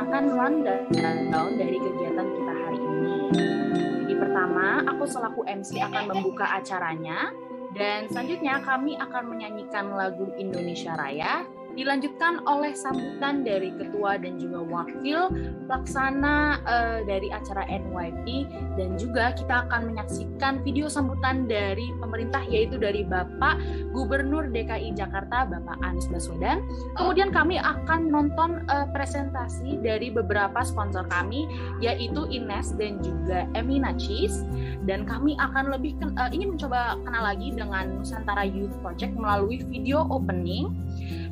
akan rundown dari kegiatan kita hari ini. Jadi pertama, aku selaku MC akan membuka acaranya, dan selanjutnya kami akan menyanyikan lagu Indonesia Raya, dilanjutkan oleh sambutan dari ketua dan juga wakil pelaksana dari acara NYP, dan juga kita akan menyaksikan video sambutan dari pemerintah, yaitu dari Bapak Gubernur DKI Jakarta, Bapak Anies Baswedan. Kemudian kami akan nonton presentasi dari beberapa sponsor kami, yaitu Ines dan juga Emina Cheese. Dan kami akan lebih ingin mencoba kenal lagi dengan Nusantara Youth Project melalui video opening.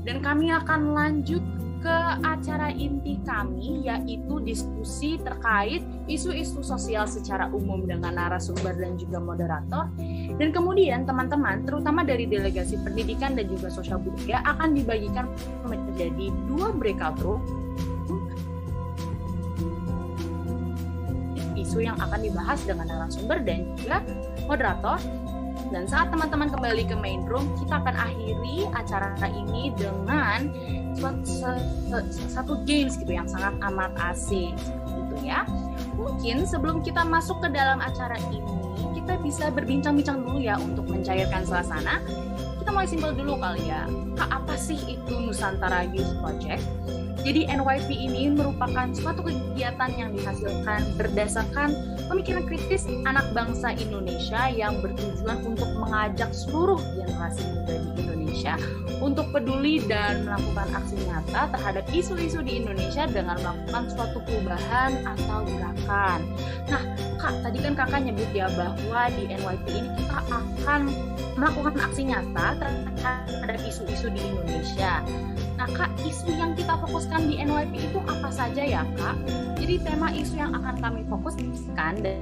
Dan kami akan lanjut ke acara inti kami, yaitu diskusi terkait isu-isu sosial secara umum dengan narasumber dan juga moderator. Dan kemudian teman-teman, terutama dari delegasi pendidikan dan juga sosial budaya, akan dibagikan menjadi 2 breakout room, isu yang akan dibahas dengan narasumber dan juga moderator. Dan saat teman-teman kembali ke main room, kita akan akhiri acara ini dengan satu games gitu yang sangat amat asik gitu ya. Mungkin sebelum kita masuk ke dalam acara ini, kita bisa berbincang-bincang dulu ya untuk mencairkan suasana. Kita mulai simpel dulu kali ya. Kak, apa sih itu Nusantara Youth Project? Jadi NYP ini merupakan suatu kegiatan yang dihasilkan berdasarkan pemikiran kritis anak bangsa Indonesia yang bertujuan untuk mengajak seluruh generasi muda di Indonesia untuk peduli dan melakukan aksi nyata terhadap isu-isu di Indonesia dengan melakukan suatu perubahan atau gerakan. Nah, Kak, tadi kan Kakak nyebut ya bahwa di NYP ini kita akan melakukan aksi nyata terhadap isu-isu di Indonesia. Nah, Kak, isu yang kita fokuskan di NYP itu apa saja ya, Kak? Jadi tema isu yang akan kami fokuskan dan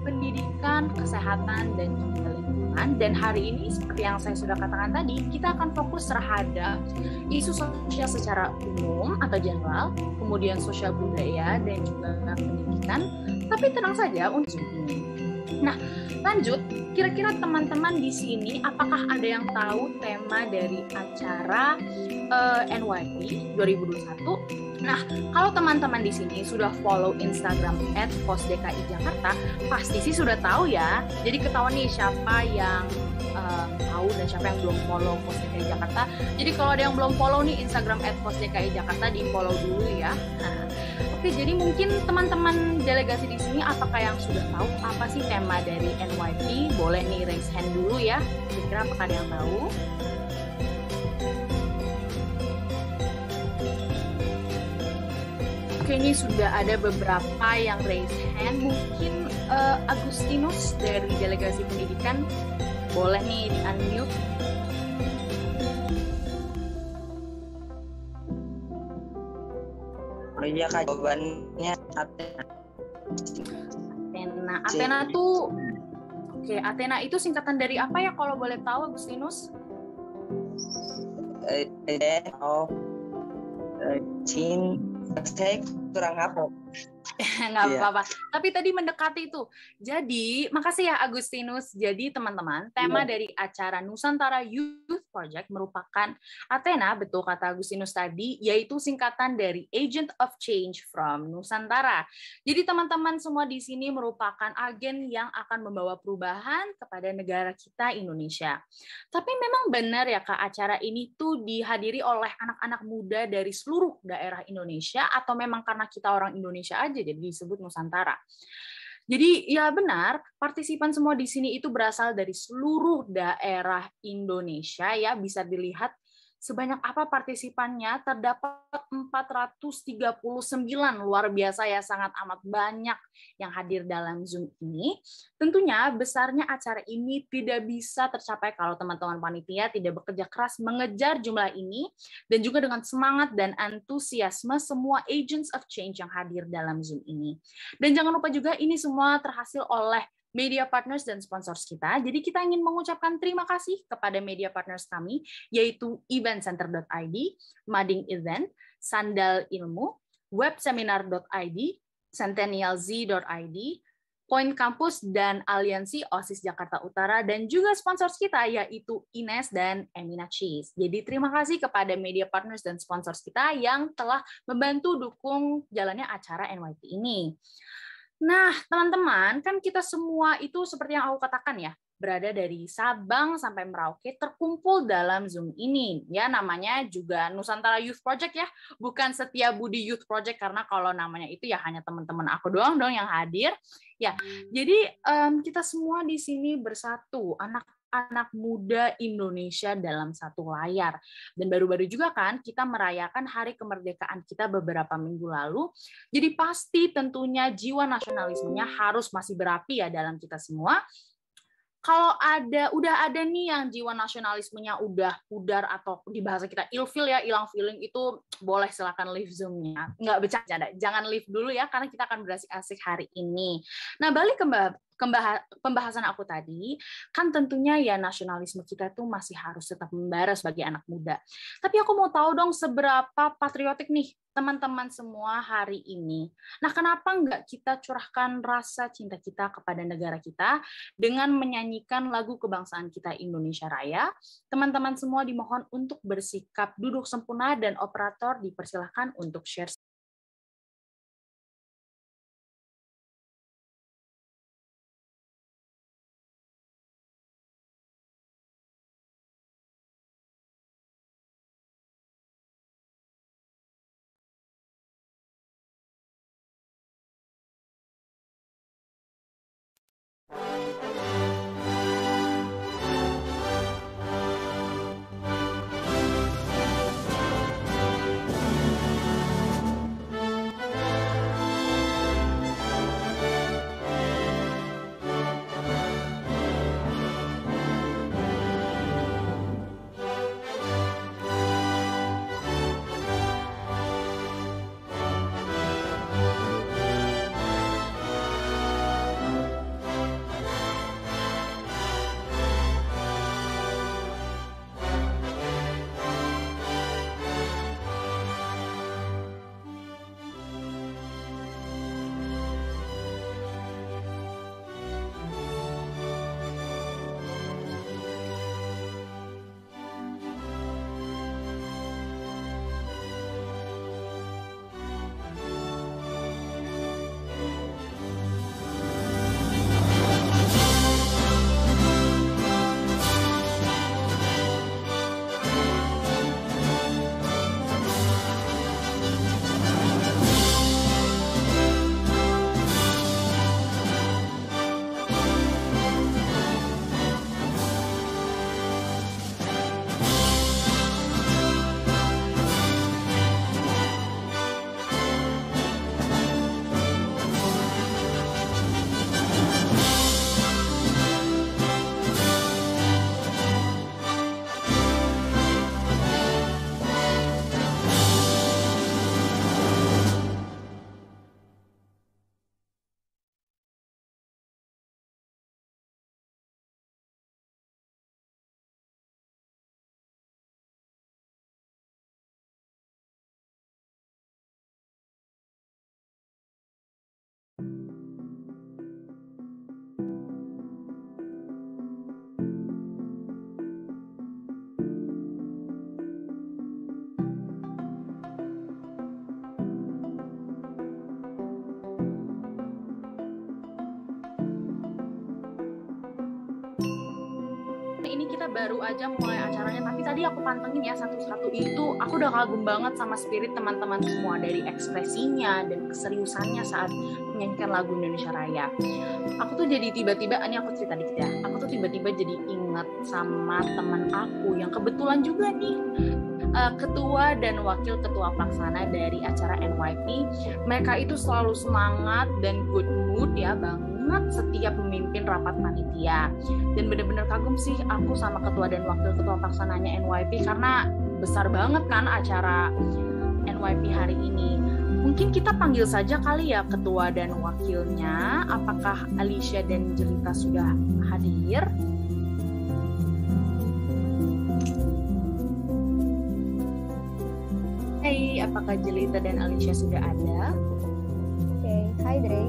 pendidikan, kesehatan, dan juga lingkungan. Dan hari ini, seperti yang saya sudah katakan tadi, kita akan fokus terhadap isu sosial secara umum atau general, kemudian sosial budaya, dan juga pendidikan. Tapi tenang saja untuk ini. Nah, lanjut, kira-kira teman-teman di sini apakah ada yang tahu tema dari acara NYP 2021? Nah, kalau teman-teman di sini sudah follow Instagram @posdkijakarta, pasti sih sudah tahu ya. Jadi ketahuan nih siapa yang tahu dan siapa yang belum follow Pos DKI Jakarta. Jadi kalau ada yang belum follow nih Instagram @posdkijakarta, di follow dulu ya. Nah, oke, jadi mungkin teman-teman delegasi di sini apakah yang sudah tahu apa sih tema dari NYP? Boleh nih raise hand dulu ya. Kira-kira apakah ada yang tahu? Oke, ini sudah ada beberapa yang raise hand. Mungkin Agustinus dari delegasi pendidikan boleh nih di-unmute. Iya Kak, jawabannya Athena. Athena tuh, oke, Athena itu singkatan dari apa ya kalau boleh tahu, Agustinus? Chin, saya kurang apa? Nggak apa-apa. Tapi tadi mendekati itu. Jadi, makasih ya Agustinus. Jadi teman-teman, tema dari acara Nusantara Youth Project merupakan Athena, betul kata Agustinus tadi, yaitu singkatan dari Agent of Change from Nusantara. Jadi teman-teman semua di sini merupakan agen yang akan membawa perubahan kepada negara kita Indonesia. Tapi memang benar ya Kak, acara ini tuh dihadiri oleh anak-anak muda dari seluruh daerah Indonesia, atau memang karena kita orang Indonesia aja jadi disebut Nusantara. Jadi ya benar, partisipan semua di sini itu berasal dari seluruh daerah Indonesia ya, bisa dilihat sebanyak apa partisipannya, terdapat 439, luar biasa ya, sangat amat banyak yang hadir dalam Zoom ini. Tentunya besarnya acara ini tidak bisa tercapai kalau teman-teman panitia tidak bekerja keras mengejar jumlah ini, dan juga dengan semangat dan antusiasme semua agents of change yang hadir dalam Zoom ini. Dan jangan lupa juga ini semua terhasil oleh media partners dan sponsors kita. Jadi kita ingin mengucapkan terima kasih kepada media partners kami, yaitu eventcenter.id, Mading Event, Sandal Ilmu, webseminar.id, centennialz.id, Point Campus dan Aliansi OSIS Jakarta Utara, dan juga sponsor kita yaitu Ines dan Emina Cheese. Jadi terima kasih kepada media partners dan sponsor kita yang telah membantu dukung jalannya acara NYP ini. Nah, teman-teman, kan kita semua itu seperti yang aku katakan ya, berada dari Sabang sampai Merauke terkumpul dalam Zoom ini. Ya, namanya juga Nusantara Youth Project ya, bukan Setiabudi Youth Project, karena kalau namanya itu ya hanya teman-teman aku doang yang hadir. Ya, jadi kita semua di sini bersatu, anak muda Indonesia dalam satu layar. Dan baru-baru juga kan kita merayakan hari kemerdekaan kita beberapa minggu lalu. Jadi pasti tentunya jiwa nasionalismenya harus masih berapi ya dalam kita semua. Kalau udah ada nih yang jiwa nasionalismenya udah pudar atau di bahasa kita ilfil ya, hilang feeling, itu boleh silakan leave Zoom-nya. Nggak bercanda, jangan leave dulu ya, karena kita akan berasik-asik hari ini. Nah, balik ke pembahasan aku tadi, kan tentunya ya nasionalisme kita tuh masih harus tetap membara sebagai anak muda. Tapi aku mau tahu dong seberapa patriotik nih teman-teman semua hari ini. Nah, kenapa nggak kita curahkan rasa cinta kita kepada negara kita dengan menyanyikan lagu kebangsaan kita Indonesia Raya? Teman-teman semua dimohon untuk bersikap duduk sempurna dan operator dipersilahkan untuk share. Ini kita baru aja mulai acaranya, tapi tadi aku pantengin ya satu-satu itu, aku udah kagum banget sama spirit teman-teman semua, dari ekspresinya dan keseriusannya saat menyanyikan lagu Indonesia Raya. Aku tuh jadi tiba-tiba, ini aku cerita dikit ya, aku tuh tiba-tiba jadi ingat sama teman aku yang kebetulan juga nih ketua dan wakil ketua pelaksana dari acara NYP. Mereka itu selalu semangat dan good mood ya banget setiap memimpin rapat panitia. Dan benar-benar kagum sih aku sama ketua dan wakil ketua pelaksananya NYP, karena besar banget kan acara NYP hari ini. Mungkin kita panggil saja kali ya ketua dan wakilnya. Apakah Alicia dan Jelita sudah hadir? Hai, apakah Jelita dan Alicia sudah ada? Oke, hai Dre.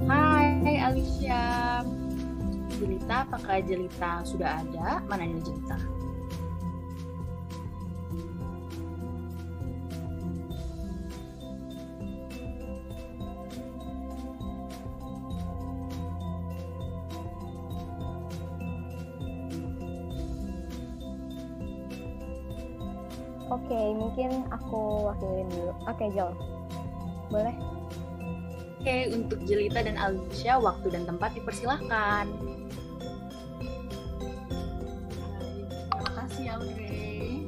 Hai, Alicia. Jelita, apakah Jelita sudah ada? Mana nih Jelita? Oke, mungkin aku wakilin dulu. Oke, Jel. Boleh? Oke, untuk Jelita dan Alicia, waktu dan tempat dipersilahkan. Terima kasih, Audrey.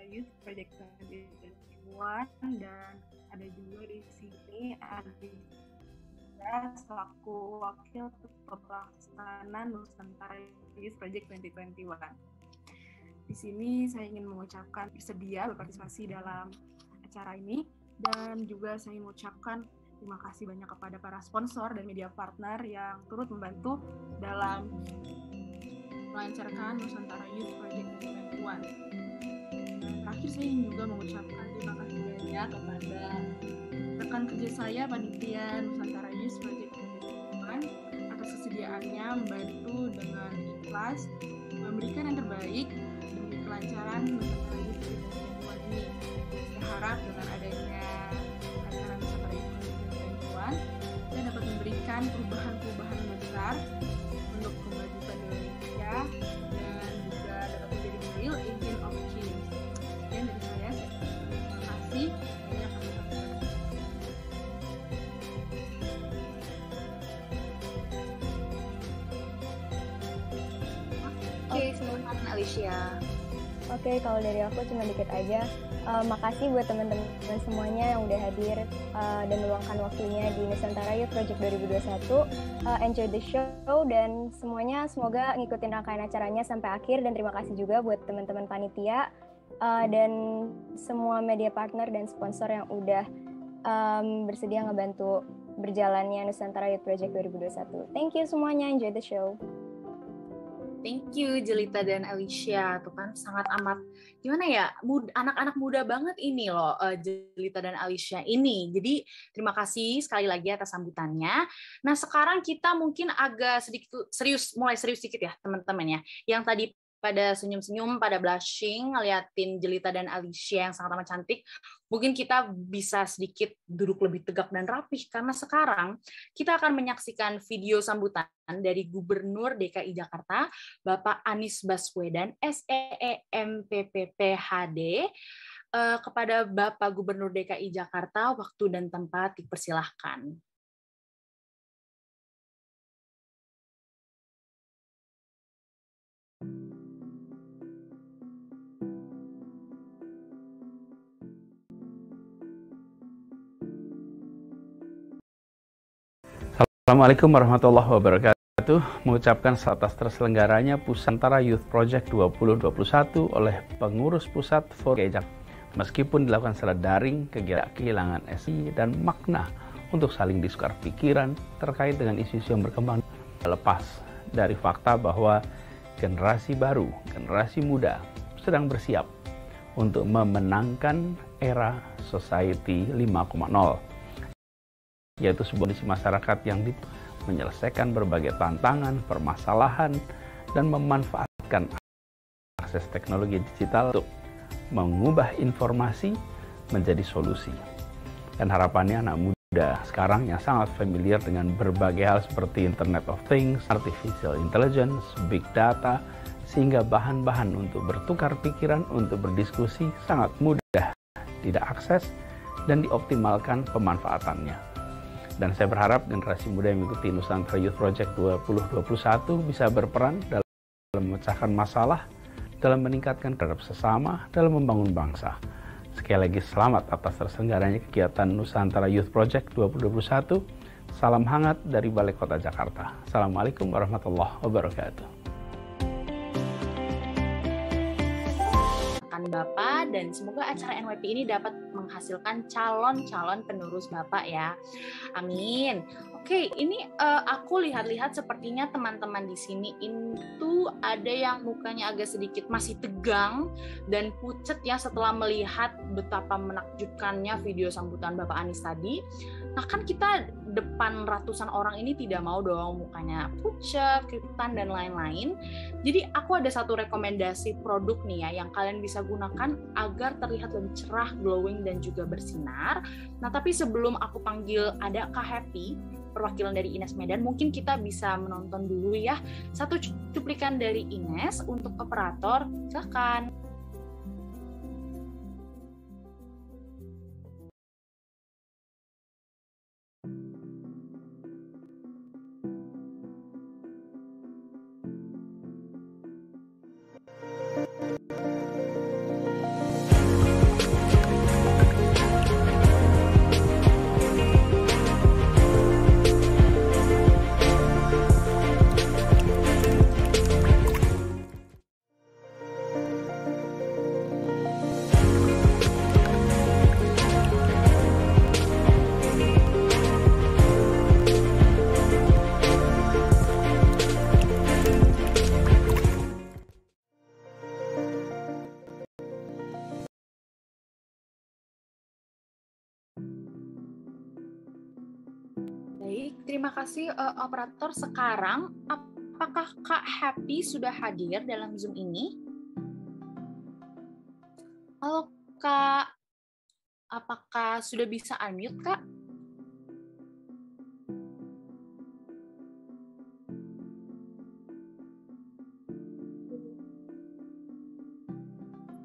Youth Project 2021 dan ada juga di sini ada selaku wakil ketua pelaksana Nusantara Youth Project 2021. Di sini saya ingin mengucapkan bersedia berpartisipasi dalam acara ini dan juga saya mengucapkan terima kasih banyak kepada para sponsor dan media partner yang turut membantu dalam melancarkan Nusantara Youth Project 2021. Terakhir saya ingin juga mengucapkan terima kasih banyak kepada rekan kerja saya panitia Nusantara Youth Project 2021 atas kesediaannya membantu dengan ikhlas memberikan yang terbaik demi kelancaran Nusantara Youth Project 2021 ini. Saya harap dengan adanya acara Nusantara Youth Project 2021 kita dapat memberikan perubahan-perubahan besar untuk kemajuan Indonesia dan juga dapat menjadi real agent of change. Dari saya, terima kasih banyak teman-teman. Oke, silakan Alicia. Oke, kalau dari aku cuma dikit aja. Makasih buat teman-teman semuanya yang udah hadir dan meluangkan waktunya di Nusantara Youth Project 2021. Enjoy the show dan semuanya semoga ngikutin rangkaian acaranya sampai akhir dan terima kasih juga buat teman-teman panitia dan semua media partner dan sponsor yang udah bersedia ngebantu berjalannya Nusantara Youth Project 2021. Thank you semuanya, enjoy the show. Thank you Jelita dan Alicia, tuh kan sangat amat gimana ya, anak-anak muda banget ini loh Jelita dan Alicia ini. Jadi terima kasih sekali lagi atas sambutannya. Nah sekarang kita mungkin agak sedikit serius, mulai serius sedikit ya teman-teman ya. Yang tadi pada senyum-senyum, pada blushing, ngeliatin Jelita dan Alicia yang sangat amat cantik, mungkin kita bisa sedikit duduk lebih tegak dan rapih, karena sekarang kita akan menyaksikan video sambutan dari Gubernur DKI Jakarta, Bapak Anies Baswedan, SEEMPPPHD, kepada Bapak Gubernur DKI Jakarta, waktu dan tempat dipersilahkan. Assalamualaikum warahmatullahi wabarakatuh. Mengucapkan atas terselenggaranya Nusantara Youth Project 2021 oleh pengurus pusat DKI Jakarta. Meskipun dilakukan secara daring, kegiatan kehilangan esensi dan makna untuk saling ditukar pikiran terkait dengan isu-isu yang berkembang. Lepas dari fakta bahwa generasi baru, generasi muda sedang bersiap untuk memenangkan era Society 5.0. Yaitu sebuah kondisi masyarakat yang menyelesaikan berbagai tantangan, permasalahan, dan memanfaatkan akses teknologi digital untuk mengubah informasi menjadi solusi. Dan harapannya anak muda sekarang yang sangat familiar dengan berbagai hal seperti Internet of Things, Artificial Intelligence, Big Data, sehingga bahan-bahan untuk bertukar pikiran, untuk berdiskusi sangat mudah diakses dan dioptimalkan pemanfaatannya. Dan saya berharap generasi muda yang mengikuti Nusantara Youth Project 2021 bisa berperan dalam memecahkan masalah, dalam meningkatkan terhadap sesama, dalam membangun bangsa. Sekali lagi selamat atas terselenggaranya kegiatan Nusantara Youth Project 2021. Salam hangat dari Balai Kota Jakarta. Assalamualaikum warahmatullahi wabarakatuh. Bapak, dan semoga acara NYP ini dapat menghasilkan calon-calon penerus Bapak ya. Amin. Oke, ini aku lihat-lihat sepertinya teman-teman di sini itu ada yang mukanya agak sedikit masih tegang dan pucet ya setelah melihat betapa menakjubkannya video sambutan Bapak Anies tadi. Nah kan kita depan ratusan orang ini tidak mau dong mukanya pucet, keriputan, dan lain-lain. Jadi aku ada satu rekomendasi produk nih ya yang kalian bisa gunakan agar terlihat lebih cerah, glowing, dan juga bersinar. Nah tapi sebelum aku panggil ada Kak Happy, perwakilan dari Ines Medan, mungkin kita bisa menonton dulu ya satu cuplikan dari Ines untuk operator. Silakan. Baik, terima kasih operator. Sekarang, apakah Kak Happy sudah hadir dalam Zoom ini? Halo Kak, apakah sudah bisa unmute Kak?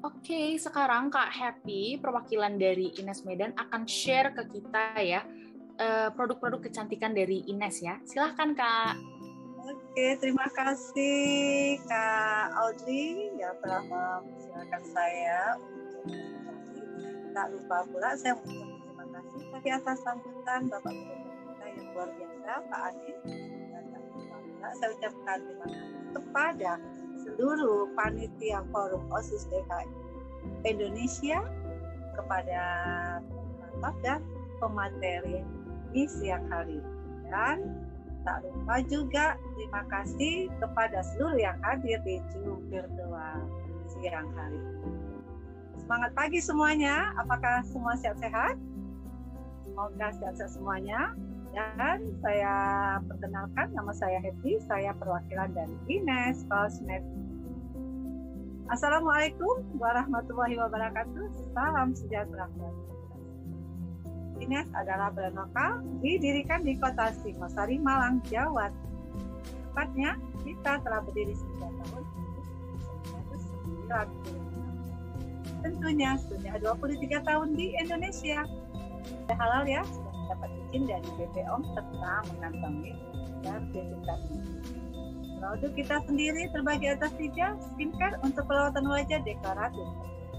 Oke, sekarang Kak Happy, perwakilan dari Ines Medan akan share ke kita ya produk-produk kecantikan dari Ines ya. Silahkan Kak. Oke, terima kasih Kak Audrey yang telah mempersilakan saya untuk presentasi. Tak lupa pula saya mengucapkan terima kasih bagi atas sambutan Bapak Gubernur kita yang luar biasa Pak Anies. Dan tak lupa pula saya ucapkan terima kasih kepada seluruh panitia Forum OSIS DKI Indonesia, kepada penonton dan pemateri di siang hari, dan tak lupa juga terima kasih kepada seluruh yang hadir di Zoom virtual siang hari. Semangat pagi semuanya, apakah semua sehat-sehat? Semoga sehat-sehat semuanya. Dan saya perkenalkan, nama saya Happy, saya perwakilan dari Ines Cosmetics. Assalamualaikum warahmatullahi wabarakatuh. Salam sejahtera. Ines adalah brand lokal didirikan di Kota Singosari, Malang, Jawa. Tepatnya kita telah berdiri sejak tahun 1996. Tentunya sudah 23 tahun di Indonesia. Sudah halal ya, sudah mendapat izin dari BPOM serta mengantongi sertifikasi. Produk kita sendiri terbagi atas 3: skincare untuk perawatan wajah dekoratif,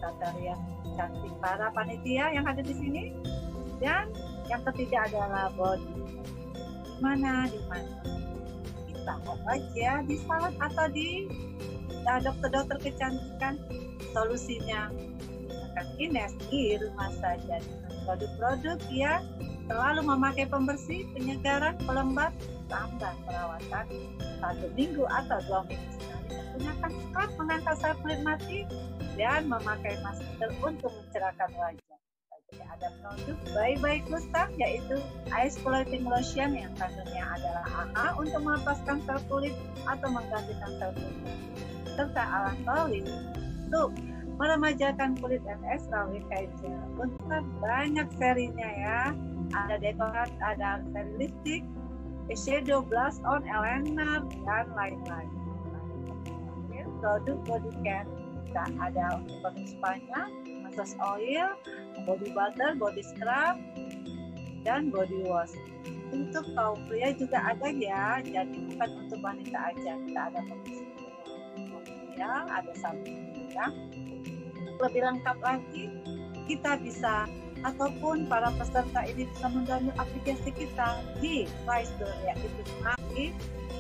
tata rias cantik para panitia yang ada di sini. Dan yang ketiga adalah body. Di mana kita aja di salon atau di dokter-dokter kecantikan, solusinya gunakan Ines di rumah saja dengan produk-produk yang selalu memakai pembersih, penyegaran, pelembab, tambah perawatan 1 minggu atau 2 minggu sekali, menggunakan scrub mengangkat sel kulit mati dan memakai masker untuk mencerahkan wajah. Ada produk Bye Kusam, yaitu Ice Floating Lotion yang kandungnya adalah AHA untuk melepaskan sel kulit atau menggantikan sel kulit, serta alkohol untuk meremajakan kulit MS rawit gel. Untuk banyak serinya ya, ada dekorat, ada seri lipstick, eyeshadow, blush on, eyeliner, dan lain-lain. Produk body care, kita ada untuk produk spanya, massage oil, body butter, body scrub, dan body wash. Untuk kaum pria juga ada ya, jadi bukan untuk wanita aja. Kita ada pembersih pria, ada sabun ya. Lebih lengkap lagi, kita bisa ataupun para peserta ini bisa mendownload aplikasi kita di Play Store, yaitu Shopee.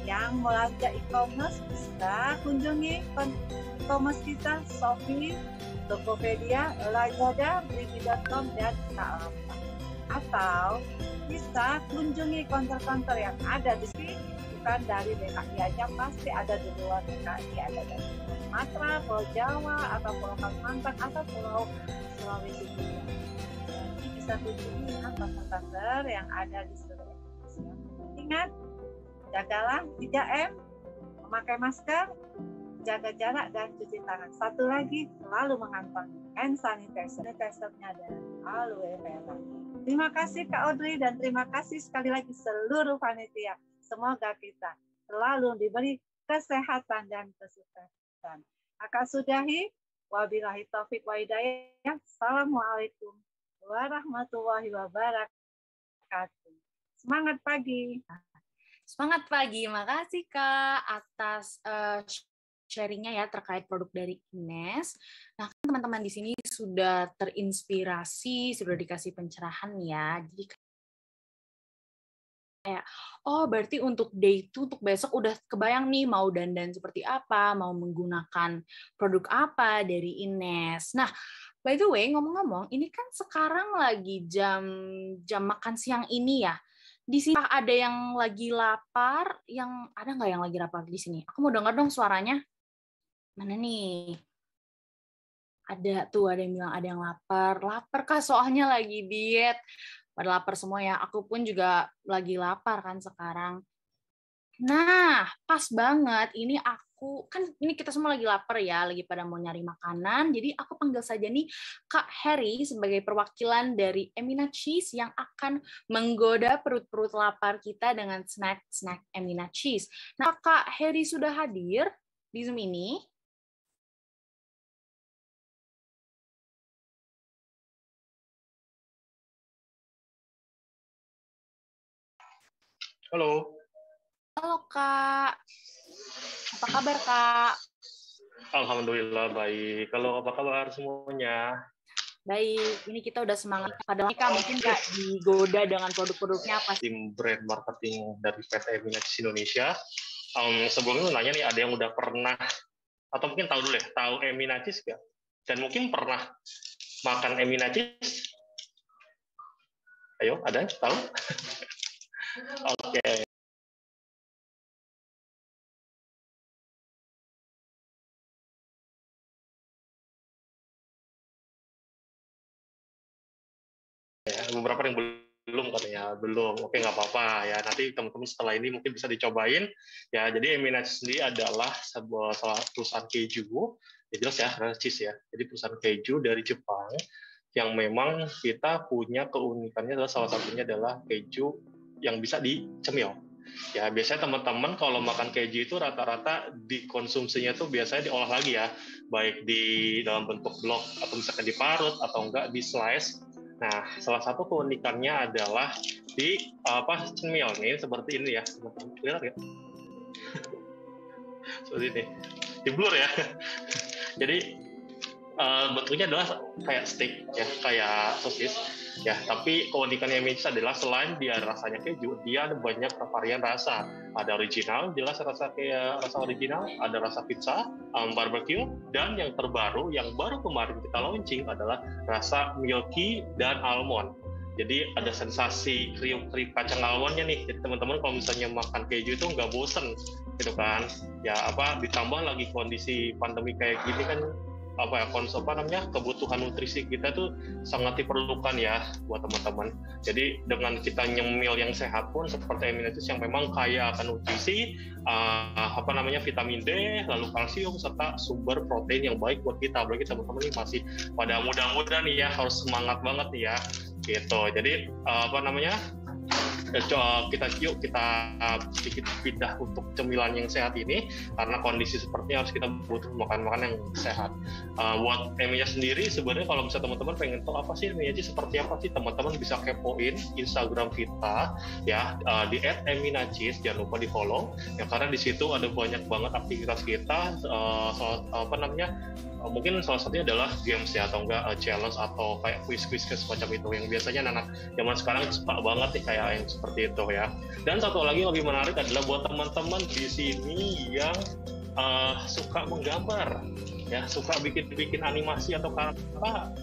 Yang belanja e-commerce bisa kunjungi e-commerce kita Shopee Tokopedia, Lazada, Blibli.com, dan Bukalapak. Atau bisa kunjungi counter-counter yang ada di sini, bukan dari DKI aja, pasti ada di luar DKI, ada dari Sumatera, Pulau Jawa, atau Pulau Kalimantan, atau Pulau Sulawesi juga. Jadi bisa kunjungi counter-counter yang ada di seluruh Indonesia. Ingat, jagalah 3M, memakai masker, jaga jarak, dan cuci tangan. Satu lagi, selalu mengantongi hand sanitizer. Sanitizer-nya ada aloe vera. Terima kasih Kak Audrey, dan terima kasih sekali lagi seluruh panitia. Semoga kita selalu diberi kesehatan dan kesuksesan. Kakak sudahi, wabillahi taufik wa hidayah. Assalamualaikum warahmatullahi wabarakatuh. Semangat pagi. Semangat pagi, makasih Kak atas sharingnya ya terkait produk dari Ines. Nah, teman-teman di sini sudah terinspirasi, sudah dikasih pencerahan ya. Jadi kayak, oh berarti untuk day 2, untuk besok udah kebayang nih mau dandan seperti apa, mau menggunakan produk apa dari Ines. Nah, by the way, ngomong-ngomong, ini kan sekarang lagi jam makan siang ini ya. Di sini ada yang lagi lapar, ada nggak yang lagi lapar di sini? Aku mau dengar dong suaranya. Mana nih? Ada yang bilang ada yang lapar. Lapar kah? Soalnya lagi diet. Pada lapar semua ya. Aku pun juga lagi lapar kan sekarang. Nah, pas banget. Ini kita semua lagi lapar ya, lagi pada mau nyari makanan. Jadi aku panggil saja nih Kak Heri sebagai perwakilan dari Emina Cheese yang akan menggoda perut-perut lapar kita dengan snack Emina Cheese. Nah, Kak Heri sudah hadir di Zoom ini. Halo. Halo Kak. Apa kabar Kak? Alhamdulillah baik. Halo, apa kabar semuanya? Baik, ini kita udah semangat. Padahal Kak mungkin nggak digoda dengan produk-produknya apa? Tim brand marketing dari PT Emina Cheese Indonesia. Sebelumnya nanya nih, ada yang udah pernah atau mungkin tahu dulu ya, tahu Emina Cheese nggak? Dan mungkin pernah makan Emina Cheese? Ayo, ada yang tahu? Oke. Beberapa yang belum katanya, belum. Oke, nggak apa-apa ya. Nanti teman-teman setelah ini mungkin bisa dicobain ya. Jadi Emina Cheese sendiri adalah salah perusahaan keju, ya jelas ya, cheese ya. Jadi perusahaan keju dari Jepang yang memang kita punya keunikannya adalah salah satunya adalah keju yang bisa dicemil. Ya biasanya teman-teman kalau makan keju itu rata-rata dikonsumsinya tuh biasanya diolah lagi ya, baik di dalam bentuk blok atau misalkan diparut atau enggak di slice. Nah, salah satu keunikannya adalah di cemil nih seperti ini ya, teman-teman lihat ya. Seperti ini, di blur ya. Jadi bentuknya adalah kayak steak ya, kayak sosis ya. Tapi keunikannya Emina Cheese adalah selain dia rasanya keju, dia ada banyak varian rasa. Ada original, jelas rasa original, ada rasa pizza, barbecue, dan yang terbaru yang baru kemarin kita launching adalah rasa milky dan almond. Jadi ada sensasi kriuk-kriuk kacang almondnya nih. Jadi teman-teman kalau misalnya makan keju itu nggak bosen gitu kan? Ya ditambah lagi kondisi pandemi kayak gini kan, kebutuhan nutrisi kita tuh sangat diperlukan ya buat teman-teman. Jadi dengan kita nyemil yang sehat pun seperti Emina Cheese yang memang kaya akan nutrisi, vitamin D, lalu kalsium serta sumber protein yang baik buat kita. Apalagi teman-teman ini masih pada muda-muda nih ya, harus semangat banget nih ya. Gitu. Jadi kita sedikit pindah untuk cemilan yang sehat ini karena kondisi sepertinya harus kita butuh makan yang sehat. Buat Emina sendiri sebenarnya kalau misalnya teman-teman pengen tahu apa sih Emina Cheese seperti apa sih, teman-teman bisa kepoin Instagram kita ya di @eminacheese, jangan lupa di follow ya karena di situ ada banyak banget aktivitas kita. Mungkin salah satunya adalah games ya atau enggak challenge atau kayak quiz semacam itu yang biasanya anak zaman sekarang suka banget nih kayak yang seperti itu ya. Dan satu lagi yang lebih menarik adalah buat teman-teman di sini yang suka menggambar ya suka bikin animasi atau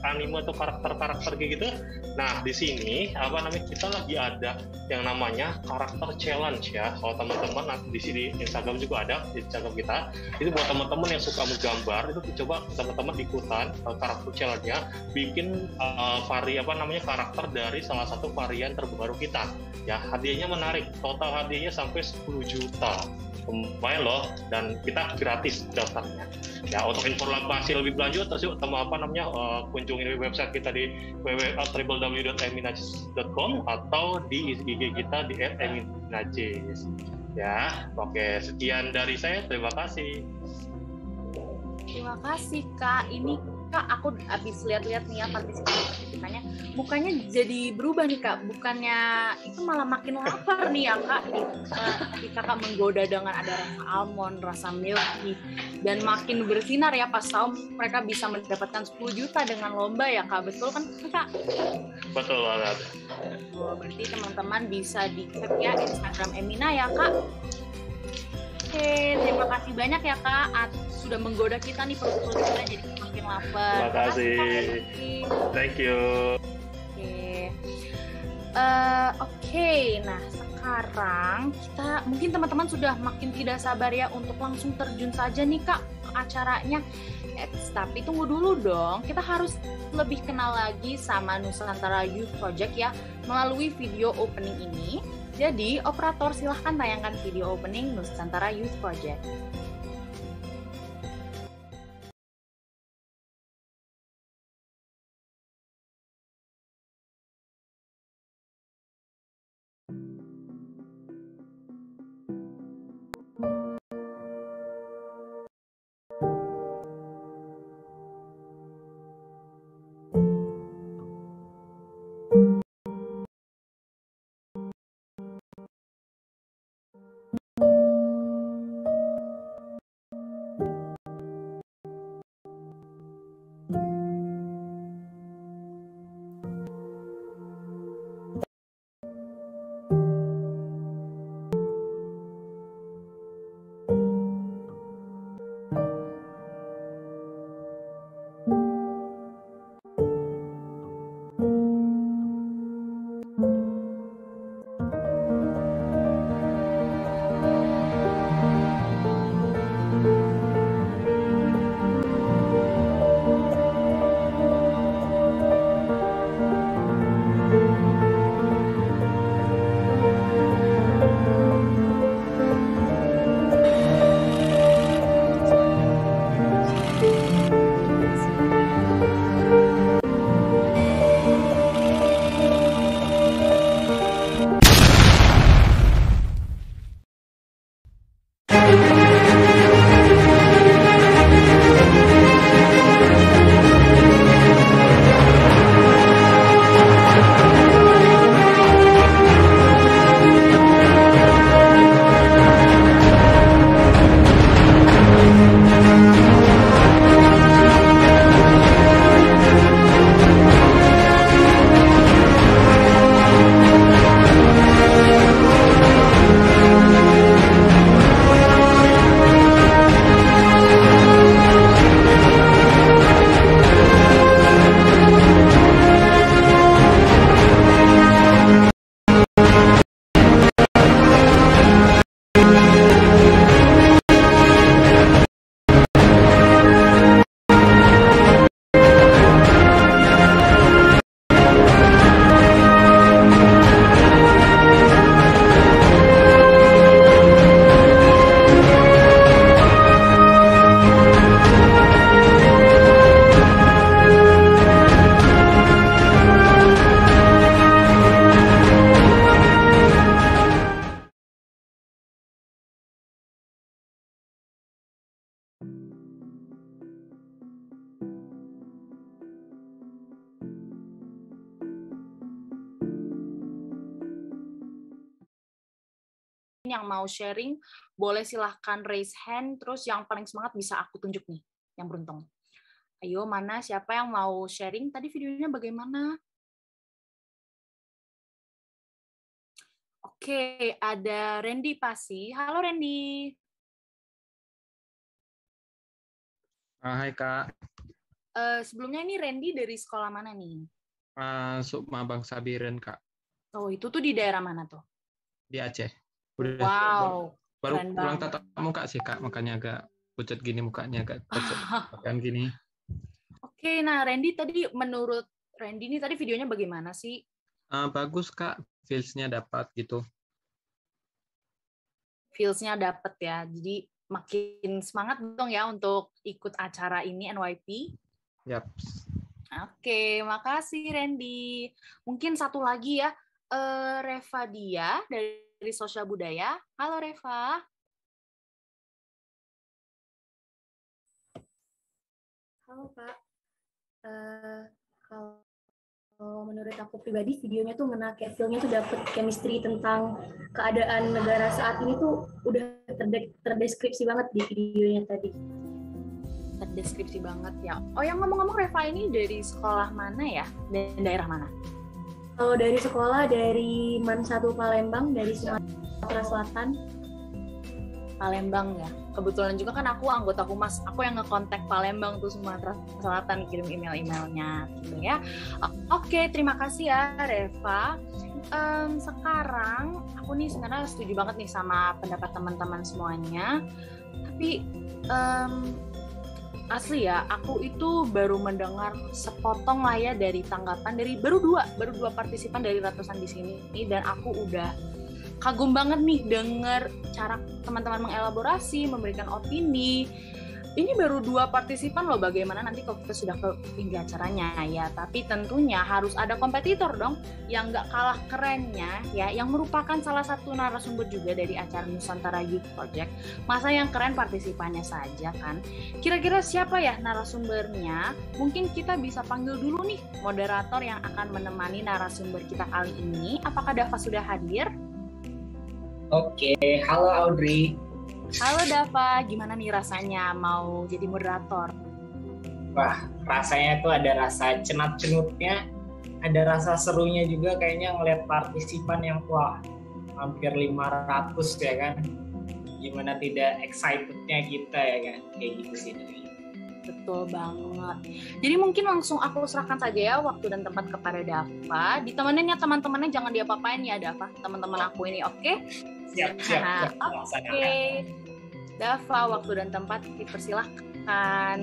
anime atau karakter kayak gitu. Nah di sini kita lagi ada yang namanya karakter challenge ya. Kalau teman-teman nanti di sini Instagram juga ada di Instagram kita. Itu buat teman-teman yang suka menggambar itu coba teman-teman ikutan karakter challenge-nya, bikin karakter dari salah satu varian terbaru kita. Ya hadiahnya menarik, total hadiahnya sampai 10 juta. Lumayan loh, dan kita gratis daftarnya. Ya untuk informasi lebih lanjut, kunjungi website kita di www.eminajis.com atau di IG kita di @eminajis. Ya, oke, sekian dari saya. Terima kasih. Terima kasih Kak. Ini Kak, aku habis lihat-lihat nih ya partisipannya, mukanya jadi berubah nih Kak. Bukannya itu malah makin lapar nih ya Kak. Ketika Kakak menggoda dengan ada rasa almond, rasa milky, dan makin bersinar ya pas tahu mereka bisa mendapatkan 10 juta dengan lomba ya Kak. Betul kan Kak? Betul banget. Oh, berarti teman-teman bisa dicek ya Instagram Emina ya Kak. Oke, terima kasih banyak ya Kak sudah menggoda kita nih, perut-perut kita jadi makin lapar. Terima kasih. Thank you. Oke. Nah sekarang kita mungkin teman-teman sudah makin tidak sabar ya untuk langsung terjun saja nih Kak ke acaranya. Tapi tunggu dulu dong, kita harus lebih kenal lagi sama Nusantara Youth Project ya melalui video opening ini. Jadi, operator silahkan tayangkan video opening Nusantara Youth Project. Yang mau sharing boleh silahkan raise hand, terus yang paling semangat bisa aku tunjuk nih yang beruntung. Ayo, mana siapa yang mau sharing tadi videonya bagaimana? Oke, ada Randy Pasi. Halo Randy. Hai Kak, Sebelumnya ini Randy dari sekolah mana nih? Sukma Bangsa Biren Kak, Oh, itu tuh di daerah mana tuh? di Aceh. Udah Wow, baru keren pulang banget. tatap muka sih Kak, makanya agak pucat gini mukanya, agak pucat kan gini. Oke, nah Randy tadi menurut Randy nih tadi videonya bagaimana sih? Bagus Kak, feels-nya dapat gitu. Feels-nya dapet ya. Jadi makin semangat dong ya untuk ikut acara ini NYP. Yap. Oke, makasih Randy. Mungkin satu lagi ya, Reva Dia dari Sosial Budaya. Halo Reva. Halo Kak. Kalau menurut aku pribadi videonya tuh ngena, kayak feelnya tuh dapet chemistry tentang keadaan negara saat ini tuh udah terdeskripsi banget di videonya tadi. Terdeskripsi banget ya. Oh, yang ngomong-ngomong Reva ini dari sekolah mana ya? Dan daerah mana? Kalau dari sekolah dari MAN 1 Palembang, dari Sumatera Selatan. Palembang ya. Kebetulan juga kan aku anggota Humas, aku yang ngekontak Palembang tuh Sumatera Selatan, kirim email-emailnya gitu ya. Oke, terima kasih ya Reva. Sekarang aku nih sebenarnya setuju banget nih sama pendapat teman-teman semuanya. Tapi asli ya, aku itu baru mendengar sepotong lah ya dari tanggapan dari baru dua partisipan dari ratusan di sini, dan aku udah kagum banget nih dengar cara teman-teman mengelaborasi, memberikan opini. Ini baru 2 partisipan loh, bagaimana nanti kalau kita sudah ke tinggi acaranya ya. Tapi tentunya harus ada kompetitor dong yang nggak kalah kerennya ya, yang merupakan salah satu narasumber juga dari acara Nusantara Youth Project. Masa yang keren partisipannya saja kan? Kira-kira siapa ya narasumbernya? Mungkin kita bisa panggil dulu nih moderator yang akan menemani narasumber kita kali ini. Apakah Dava sudah hadir? Oke, halo Audrey. Halo Dava, gimana nih rasanya mau jadi moderator? Wah, rasanya tuh ada rasa cenat-cenutnya, ada rasa serunya juga kayaknya ngeliat partisipan yang wah hampir 500 ya kan. Gimana tidak excitednya kita ya kan, kayak gitu sih Dri. Betul banget. Jadi mungkin langsung aku serahkan saja ya waktu dan tempat kepada Dava. Ditemenin ya teman-temannya, jangan diapa-apain ya Dava, teman-teman aku ini, oke? Siap. Oke. Dava, waktu dan tempat dipersilahkan.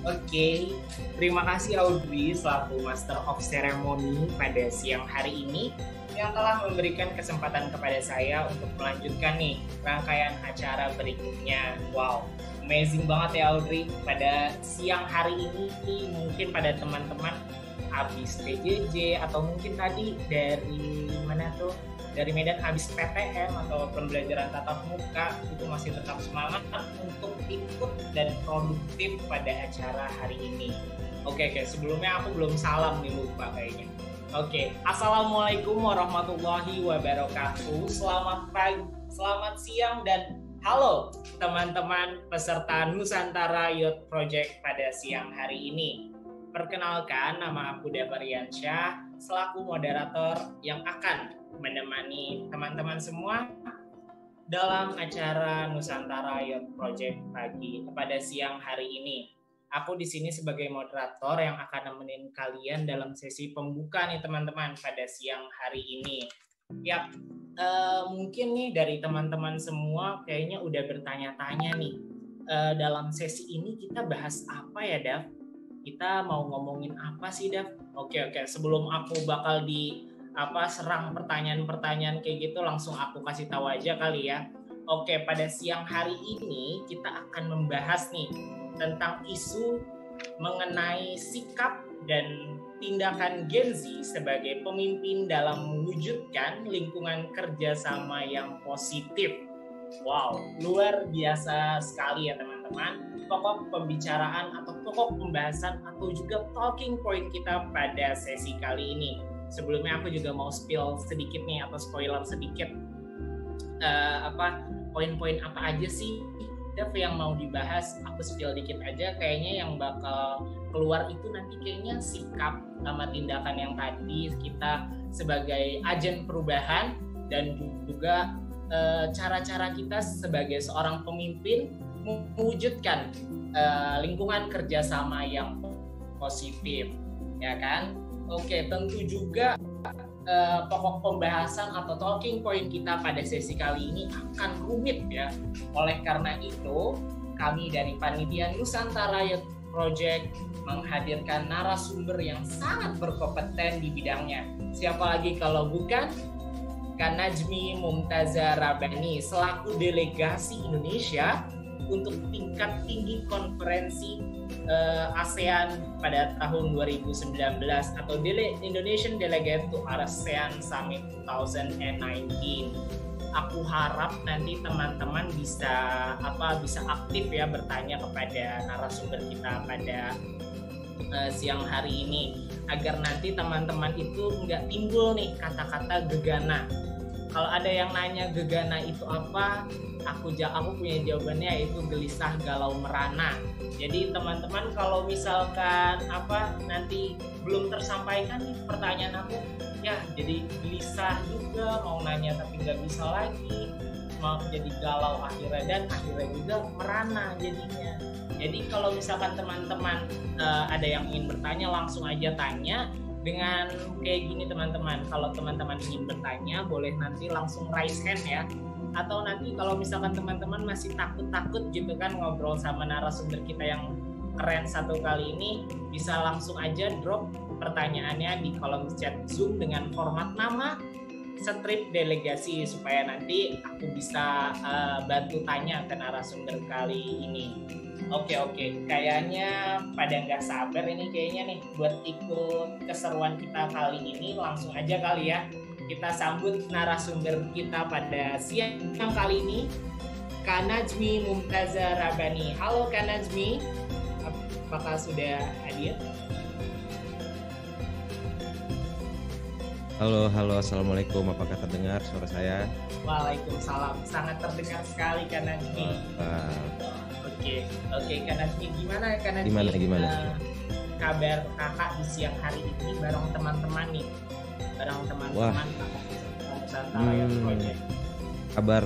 Oke, terima kasih Audrey selaku Master of Ceremony pada siang hari ini yang telah memberikan kesempatan kepada saya untuk melanjutkan nih rangkaian acara berikutnya. Wow, amazing banget ya Audrey. Pada siang hari ini mungkin pada teman-teman habis PJJ atau mungkin tadi dari mana tuh? Dari Medan habis PTM atau pembelajaran tatap muka, itu masih tetap semangat untuk ikut dan produktif pada acara hari ini. Oke, sebelumnya aku belum salam nih, lupa kayaknya. Oke, Assalamualaikum warahmatullahi wabarakatuh. Selamat pagi, selamat siang, dan halo teman-teman peserta Nusantara Youth Project pada siang hari ini. Perkenalkan, nama aku Dava Riansyah, selaku moderator yang akan menemani teman-teman semua dalam acara Nusantara Youth Project pada siang hari ini. Aku di sini sebagai moderator yang akan nemenin kalian dalam sesi pembuka nih teman-teman pada siang hari ini. Yap, mungkin nih dari teman-teman semua kayaknya udah bertanya-tanya nih, dalam sesi ini kita bahas apa ya Dav? Kita mau ngomongin apa sih Dav? Oke, sebelum aku bakal serang pertanyaan-pertanyaan kayak gitu, langsung aku kasih tahu aja kali ya. Oke, pada siang hari ini kita akan membahas nih tentang isu mengenai sikap dan tindakan Gen Z sebagai pemimpin dalam mewujudkan lingkungan kerjasama yang positif. Wow, luar biasa sekali ya teman-teman. Pokok pembicaraan atau pokok pembahasan atau juga talking point kita pada sesi kali ini. Sebelumnya aku juga mau spill sedikit nih atau spoiler sedikit poin-poin apa aja sih Dev yang mau dibahas. Aku spill dikit aja, kayaknya yang bakal keluar itu nanti kayaknya sikap sama tindakan yang tadi kita sebagai agen perubahan, dan juga cara-cara kita sebagai seorang pemimpin mewujudkan lingkungan kerjasama yang positif, ya kan? Oke, tentu juga pokok pembahasan atau talking point kita pada sesi kali ini akan rumit ya. Oleh karena itu, kami dari Panitia Nusantara Youth Project menghadirkan narasumber yang sangat berkompeten di bidangnya. Siapa lagi kalau bukan Kak Najmi Mumtaza Rabani selaku delegasi Indonesia untuk tingkat tinggi konferensi ASEAN pada tahun 2019 atau Indonesian Delegate to ASEAN Summit 2019. Aku harap nanti teman-teman bisa aktif ya bertanya kepada narasumber kita pada siang hari ini agar nanti teman-teman itu nggak timbul nih kata-kata gegana. Kalau ada yang nanya gegana itu apa, aku punya jawabannya, yaitu gelisah, galau, merana. Jadi teman-teman kalau misalkan nanti belum tersampaikan nih pertanyaan aku, ya jadi gelisah juga, mau nanya tapi nggak bisa lagi, mau jadi galau akhirnya juga merana jadinya. Jadi kalau misalkan teman-teman ada yang ingin bertanya, langsung aja tanya dengan kayak gini teman-teman. Kalau teman-teman ingin bertanya, boleh nanti langsung raise hand ya. Atau nanti kalau misalkan teman-teman masih takut-takut gitu kan ngobrol sama narasumber kita yang keren satu kali ini, bisa langsung aja drop pertanyaannya di kolom chat Zoom dengan format nama, strip delegasi, supaya nanti aku bisa bantu tanya ke narasumber kali ini. Oke, kayaknya pada nggak sabar ini kayaknya nih buat ikut keseruan kita kali ini. Langsung aja kali ya kita sambut narasumber kita pada siang kali ini, Kak Najmi Mumtaza Rabani. Halo Kak Najmi, apakah sudah hadir? Halo, assalamualaikum. Apakah terdengar suara saya? Waalaikumsalam, sangat terdengar sekali Kak Najmi. Oke, Kak Najmi, gimana Kak Najmi? Gimana? Kabar kakak di siang hari ini bareng teman-teman nih, Nusantara Youth Project. Kabar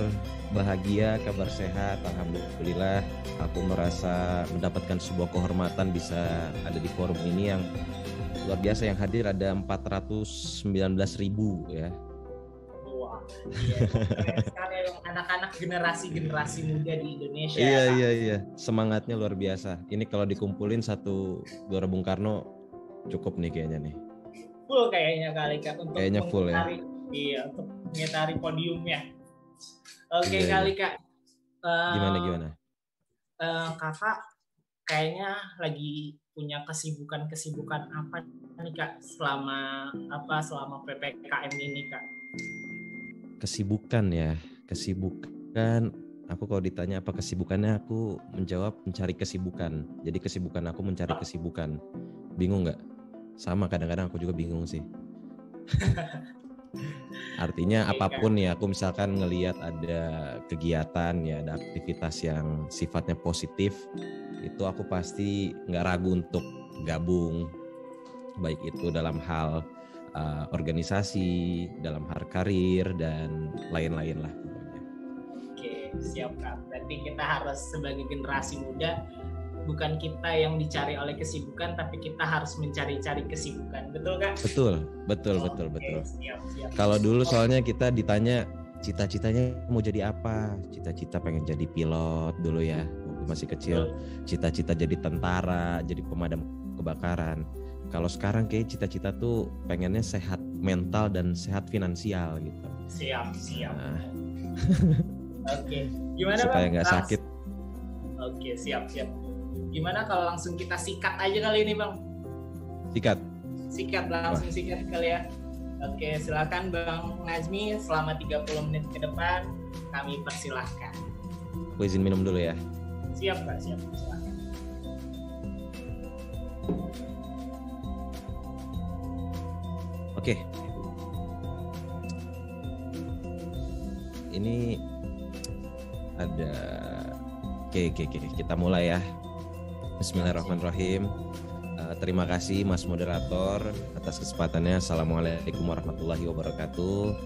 bahagia, kabar sehat, alhamdulillah. Aku merasa mendapatkan sebuah kehormatan bisa ada di forum ini yang luar biasa. Yang hadir ada 419.000 ya. Wah, iya, sekali anak-anak generasi muda di Indonesia. Iya. Semangatnya luar biasa. Ini kalau dikumpulin satu Gelora Bung Karno cukup nih kayaknya nih. Full kayaknya kali Kak untuk kayaknya full ya. Iya, untuk mengitari podiumnya. Oke, kali Kak. Gimana? Kakak kayaknya lagi punya kesibukan apa nih Kak selama PPKM ini Kak? Kesibukan. Aku kalau ditanya apa kesibukannya, aku menjawab mencari kesibukan. Jadi kesibukan aku mencari kesibukan. Bingung nggak? Sama, kadang-kadang aku juga bingung sih. Artinya apapun ya, aku misalkan ngelihat ada kegiatan ya, ada aktivitas yang sifatnya positif, itu aku pasti nggak ragu untuk gabung, baik itu dalam hal organisasi, dalam hal karir dan lain-lain lah pokoknya. Oke, siap Kak. Berarti kita harus sebagai generasi muda, bukan kita yang dicari oleh kesibukan, tapi kita harus mencari-cari kesibukan. Betul Kak? Betul. Siap. Kalau dulu soalnya kita ditanya cita-citanya mau jadi apa? Cita-cita pengen jadi pilot dulu ya, waktu masih kecil. Cita-cita jadi tentara, jadi pemadam kebakaran. Kalau sekarang kayak cita-cita tuh pengennya sehat mental dan sehat finansial gitu. Siap. Nah. Oke. Gimana supaya Bang? Nggak sakit. Oke, siap. Gimana kalau langsung kita sikat aja kali ini Bang? Sikat kali ya. Oke, silakan Bang Najmi, selama 30 menit ke depan kami persilahkan. Aku izin minum dulu ya. Siap Kak, silakan. Oke. Ini ada Oke, kita mulai ya. Bismillahirrahmanirrahim. Terima kasih Mas Moderator atas kesempatannya. Assalamualaikum warahmatullahi wabarakatuh.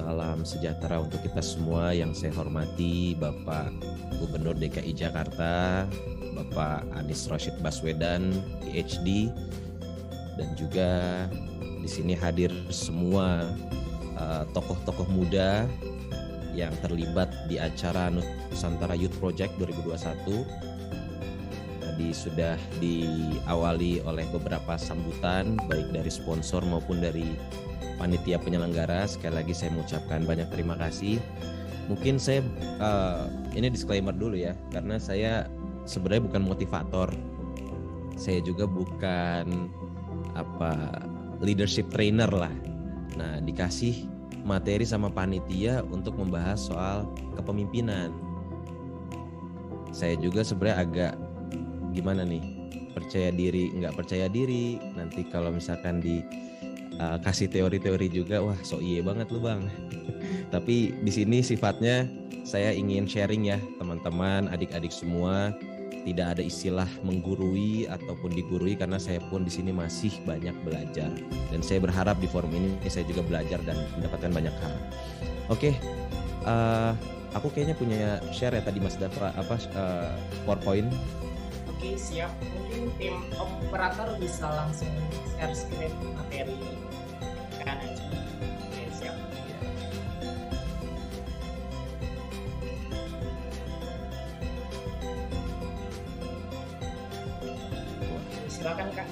salam sejahtera untuk kita semua. Yang saya hormati Bapak Gubernur DKI Jakarta, Bapak Anies Rashid Baswedan, PhD, dan juga di sini hadir semua tokoh-tokoh muda yang terlibat di acara Nusantara Youth Project 2021. Tadi sudah diawali oleh beberapa sambutan baik dari sponsor maupun dari panitia penyelenggara. Sekali lagi saya mengucapkan banyak terima kasih. Mungkin saya ini disclaimer dulu ya, karena saya sebenarnya bukan motivator. Saya juga bukan leadership trainer lah. Nah, dikasih materi sama panitia untuk membahas soal kepemimpinan. Saya juga sebenarnya agak gimana nih, percaya diri nggak percaya diri. Nanti kalau misalkan kasih teori-teori juga, wah sok iye banget lu bang. Tapi di sini sifatnya saya ingin sharing ya teman-teman, adik-adik semua. Tidak ada istilah menggurui ataupun digurui, karena saya pun di sini masih banyak belajar, dan saya berharap di forum ini saya juga belajar dan mendapatkan banyak hal. Oke, aku kayaknya punya share ya tadi Mas Dafra PowerPoint. Oke, siap. Mungkin tim operator bisa langsung share screen materi kan aja. Oke, siap. Silakan Kak.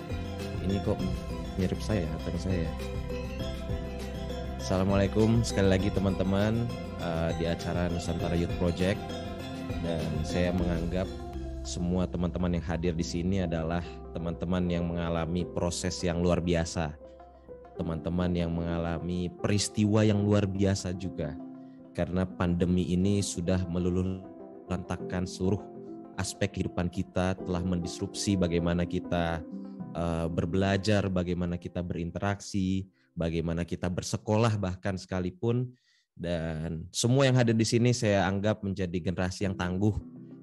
Ini kok mirip saya atau saya? Assalamualaikum sekali lagi teman-teman di acara Nusantara Youth Project, dan saya menganggap semua teman-teman yang hadir di sini adalah teman-teman yang mengalami proses yang luar biasa, teman-teman yang mengalami peristiwa yang luar biasa juga, karena pandemi ini sudah meluluhlantakkan seluruh aspek kehidupan kita, telah mendisrupsi bagaimana kita berbelajar, bagaimana kita berinteraksi, bagaimana kita bersekolah bahkan sekalipun. Dan semua yang hadir di sini saya anggap menjadi generasi yang tangguh,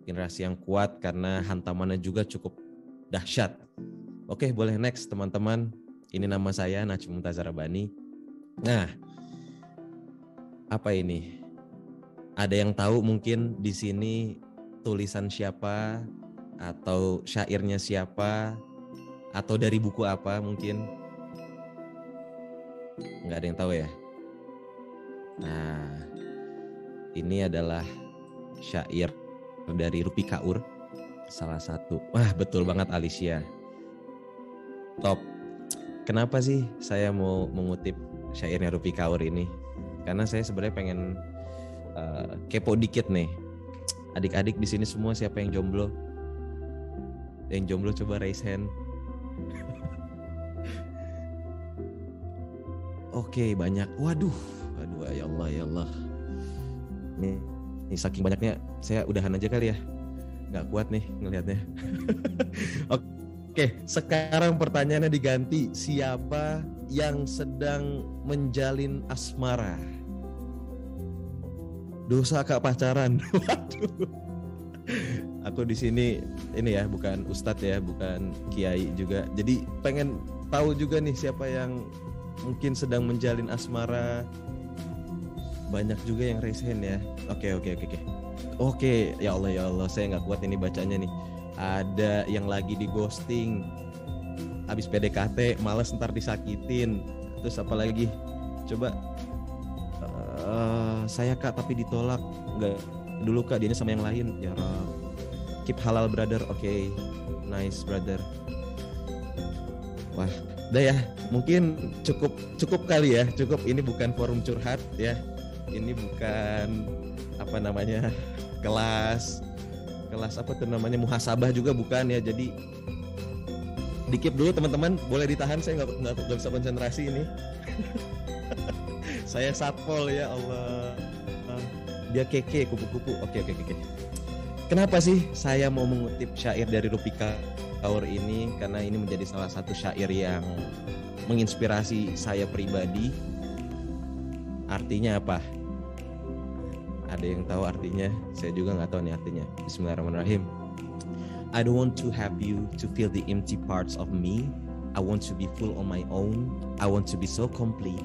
generasi yang kuat, karena hantamannya juga cukup dahsyat. Oke, boleh next teman-teman. Ini nama saya Najm Muntazar Rabbani. Nah, apa ini? Ada yang tahu mungkin di sini tulisan siapa, atau syairnya siapa, atau dari buku apa mungkin? Nggak ada yang tahu ya? Nah, ini adalah syair dari Rupi Kaur, salah satu. Wah, betul banget Alicia. Top. Kenapa sih saya mau mengutip syairnya Rupi Kaur ini? Karena saya sebenarnya pengen kepo dikit nih. Adik-adik di sini semua siapa yang jomblo? Yang jomblo coba raise hand. Oke, banyak. Waduh, ya Allah, ya Allah. Nih saking banyaknya, saya udahan aja kali ya. Nggak kuat nih ngelihatnya. Oke, sekarang pertanyaannya diganti. Siapa yang sedang menjalin asmara? Dosa kak pacaran. Waduh. Aku di sini ini ya, bukan ustadz ya, bukan kiai juga. Jadi pengen tahu juga nih siapa yang mungkin sedang menjalin asmara. Banyak juga yang raise hand ya. Oke. Oke, ya Allah, saya nggak kuat ini bacanya nih. Ada yang lagi di ghosting, abis PDKT, males ntar disakitin. Terus apa lagi? Coba. Saya kak tapi ditolak. Enggak dulu kak, dianya sama yang lain. Ya Rab. Keep halal brother. Oke. Nice brother. Wah, udah ya. Mungkin cukup kali ya. Cukup, ini bukan forum curhat ya. Ini bukan kelas muhasabah juga bukan ya. Jadi dikip dulu teman-teman, boleh ditahan, saya nggak bisa konsentrasi ini. Saya satpol ya Allah. Dia keke kupu-kupu. Oke. Kenapa sih saya mau mengutip syair dari Rupi Kaur ini? Karena ini menjadi salah satu syair yang menginspirasi saya pribadi. Artinya apa? Ada yang tahu artinya? Saya juga nggak tahu nih artinya. Bismillahirrahmanirrahim. I don't want to have you to feel the empty parts of me. I want to be full on my own. I want to be so complete.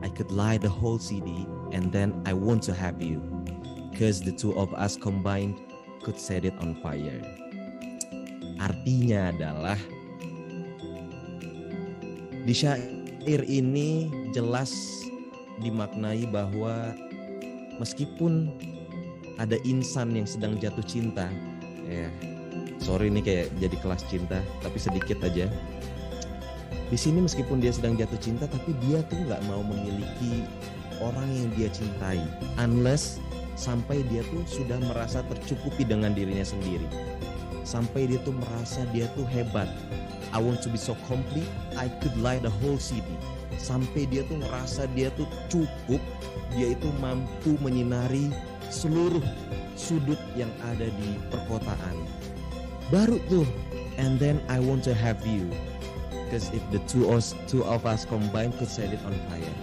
I could lie the whole CD and then I want to have you, cause the two of us combined could set it on fire. Artinya adalah di syair ini jelas dimaknai bahwa meskipun ada insan yang sedang jatuh cinta, ya, sorry ini kayak jadi kelas cinta, tapi sedikit aja. Di sini meskipun dia sedang jatuh cinta, tapi dia tuh nggak mau memiliki orang yang dia cintai, unless sampai dia tuh sudah merasa tercukupi dengan dirinya sendiri, sampai dia tuh merasa dia tuh hebat. I want to be so complete, I could light the whole city. Sampai dia tuh ngerasa dia tuh cukup, dia itu mampu menyinari seluruh sudut yang ada di perkotaan. Baru tuh, and then I want to have you, because if the two of us combined could set it on fire.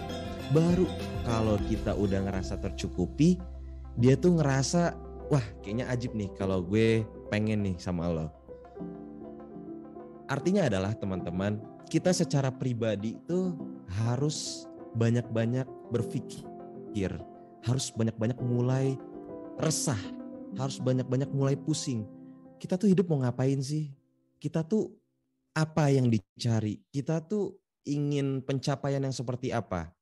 Baru kalau kita udah ngerasa tercukupi, dia tuh ngerasa, wah kayaknya ajib nih kalau gue pengen nih sama lo. Artinya adalah teman-teman, kita secara pribadi tuh harus banyak-banyak berpikir, harus banyak-banyak mulai resah, harus banyak-banyak mulai pusing. Kita tuh hidup mau ngapain sih? Kita tuh apa yang dicari? Kita tuh ingin pencapaian yang seperti apa?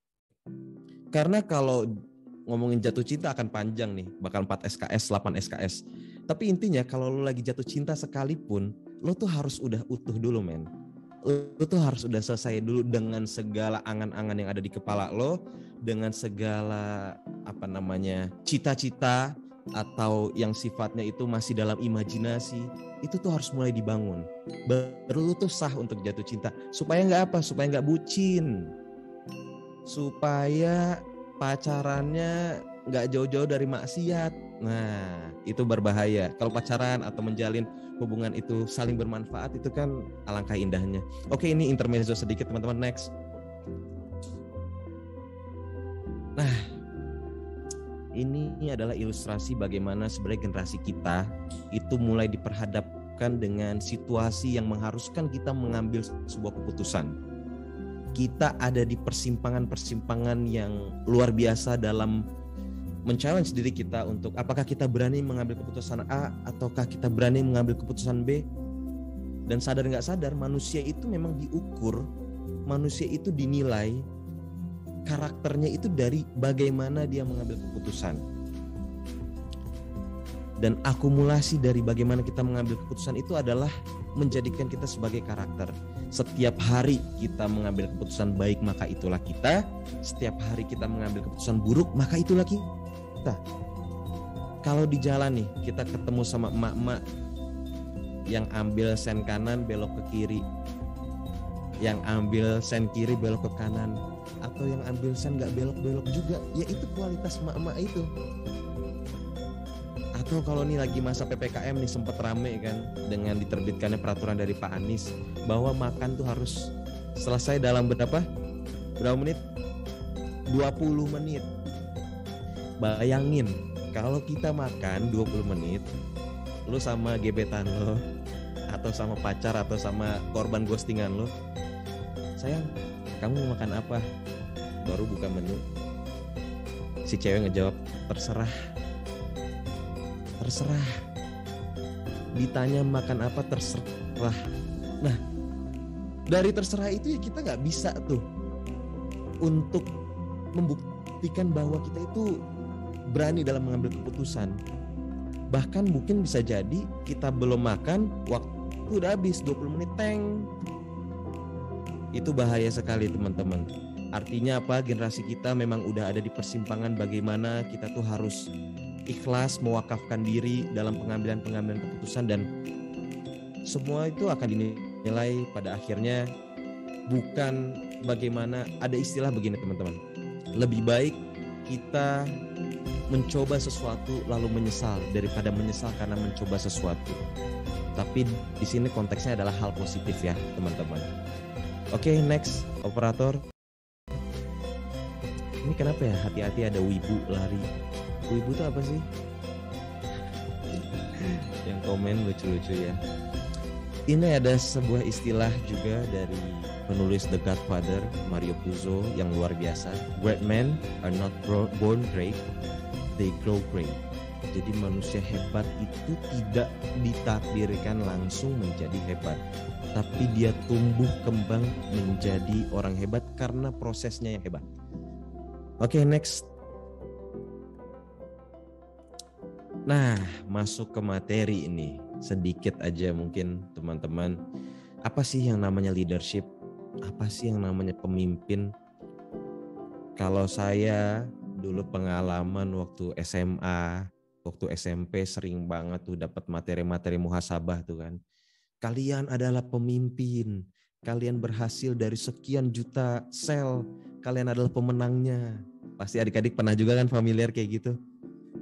Karena kalau ngomongin jatuh cinta akan panjang nih, bakal 4 SKS, 8 SKS. Tapi intinya kalau lo lagi jatuh cinta sekalipun, lo tuh harus udah utuh dulu men. Lo tuh harus udah selesai dulu dengan segala angan-angan yang ada di kepala lo, dengan segala cita-cita atau yang sifatnya itu masih dalam imajinasi, itu tuh harus mulai dibangun. Baru lo tuh sah untuk jatuh cinta. Supaya nggak apa? Supaya nggak bucin. Supaya pacarannya nggak jauh-jauh dari maksiat. Nah, itu berbahaya. Kalau pacaran atau menjalin hubungan itu saling bermanfaat, itu kan alangkah indahnya. Oke, ini intermezzo sedikit teman-teman, next. Nah, ini adalah ilustrasi bagaimana sebenarnya generasi kita itu mulai diperhadapkan dengan situasi yang mengharuskan kita mengambil sebuah keputusan. Kita ada di persimpangan-persimpangan yang luar biasa dalam men-challenge diri kita untuk apakah kita berani mengambil keputusan A ataukah kita berani mengambil keputusan B. Dan sadar nggak sadar manusia itu memang diukur, manusia itu dinilai karakternya itu dari bagaimana dia mengambil keputusan. Dan akumulasi dari bagaimana kita mengambil keputusan itu adalah menjadikan kita sebagai karakter. Setiap hari kita mengambil keputusan baik, maka itulah kita. Setiap hari kita mengambil keputusan buruk, maka itulah kita. Kalau di jalan nih kita ketemu sama emak-emak yang ambil sen kanan belok ke kiri, yang ambil sen kiri belok ke kanan, atau yang ambil sen nggak belok-belok juga, ya itu kualitas emak-emak itu. Atau kalau nih lagi masa PPKM nih sempat rame kan dengan diterbitkannya peraturan dari Pak Anies bahwa makan tuh harus selesai dalam berapa menit? 20 menit. Bayangin kalau kita makan 20 menit, lu sama gebetan lo atau sama pacar atau sama korban ghostingan lo, sayang kamu mau makan apa? Baru buka menu, si cewek ngejawab terserah. Ditanya makan apa, terserah. Nah, dari terserah itu ya kita nggak bisa tuh untuk membuktikan bahwa kita itu berani dalam mengambil keputusan. Bahkan mungkin bisa jadi kita belum makan, waktu udah habis 20 menit teng. Itu bahaya sekali teman-teman. Artinya apa? Generasi kita memang udah ada di persimpangan bagaimana kita tuh harus ikhlas mewakafkan diri dalam pengambilan keputusan, dan semua itu akan dinilai pada akhirnya bukan bagaimana, ada istilah begini teman-teman, lebih baik kita mencoba sesuatu lalu menyesal daripada menyesal karena mencoba sesuatu. Tapi di sini konteksnya adalah hal positif ya teman-teman. Oke, next operator. Ini kenapa ya hati-hati ada wibu lari? Wibu itu apa sih? Yang komen lucu-lucu ya. Ini ada sebuah istilah juga dari penulis The Godfather, Mario Puzo yang luar biasa. Great men are not born great, they grow great. Jadi manusia hebat itu tidak ditakdirkan langsung menjadi hebat, tapi dia tumbuh kembang menjadi orang hebat karena prosesnya yang hebat. Oke, next. Nah, masuk ke materi ini. Sedikit aja mungkin teman-teman. Apa sih yang namanya leadership? Apa sih yang namanya pemimpin? Kalau saya dulu pengalaman waktu SMA, waktu SMP sering banget tuh dapat materi-materi muhasabah tuh kan. Kalian adalah pemimpin. Kalian berhasil dari sekian juta sel. Kalian adalah pemenangnya. Pasti adik-adik pernah juga kan familiar kayak gitu.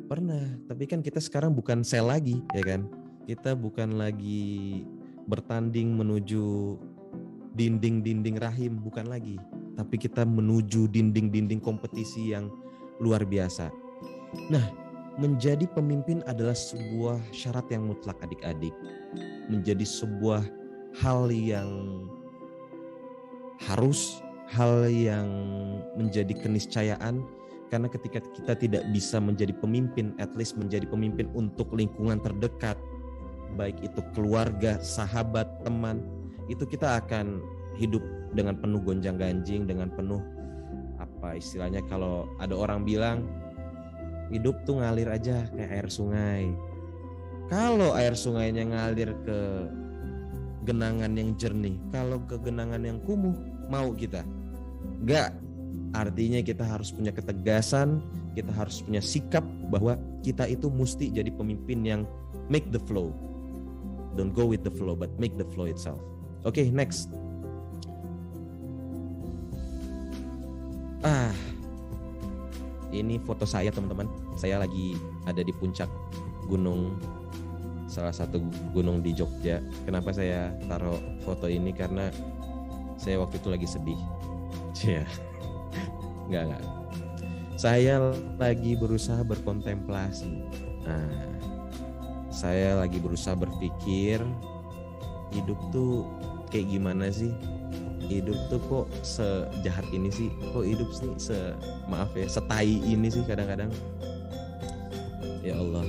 Pernah, tapi kan kita sekarang bukan sel lagi, ya kan? Kita bukan lagi bertanding menuju dinding-dinding rahim, bukan lagi. Tapi kita menuju dinding-dinding kompetisi yang luar biasa. Nah, menjadi pemimpin adalah sebuah syarat yang mutlak adik-adik. Menjadi sebuah hal yang harus, hal yang menjadi keniscayaan. Karena ketika kita tidak bisa menjadi pemimpin, at least menjadi pemimpin untuk lingkungan terdekat, baik itu keluarga, sahabat, teman, itu kita akan hidup dengan penuh gonjang-ganjing, dengan penuh apa istilahnya, kalau ada orang bilang hidup tuh ngalir aja kayak air sungai. Kalau air sungainya ngalir ke genangan yang jernih, kalau ke genangan yang kumuh, mau kita? Enggak. Artinya kita harus punya ketegasan, kita harus punya sikap bahwa kita itu mesti jadi pemimpin yang make the flow. Don't go with the flow, but make the flow itself. Oke, next. Ini foto saya teman-teman. Saya lagi ada di puncak gunung, salah satu gunung di Jogja. Kenapa saya taruh foto ini? Karena saya waktu itu lagi sedih. Cia. Enggak. Saya lagi berusaha berkontemplasi. Nah, saya lagi berusaha berpikir hidup tuh kayak gimana sih? Hidup tuh kok sejahat ini sih? Kok hidup sih setai ini sih kadang-kadang? Ya Allah,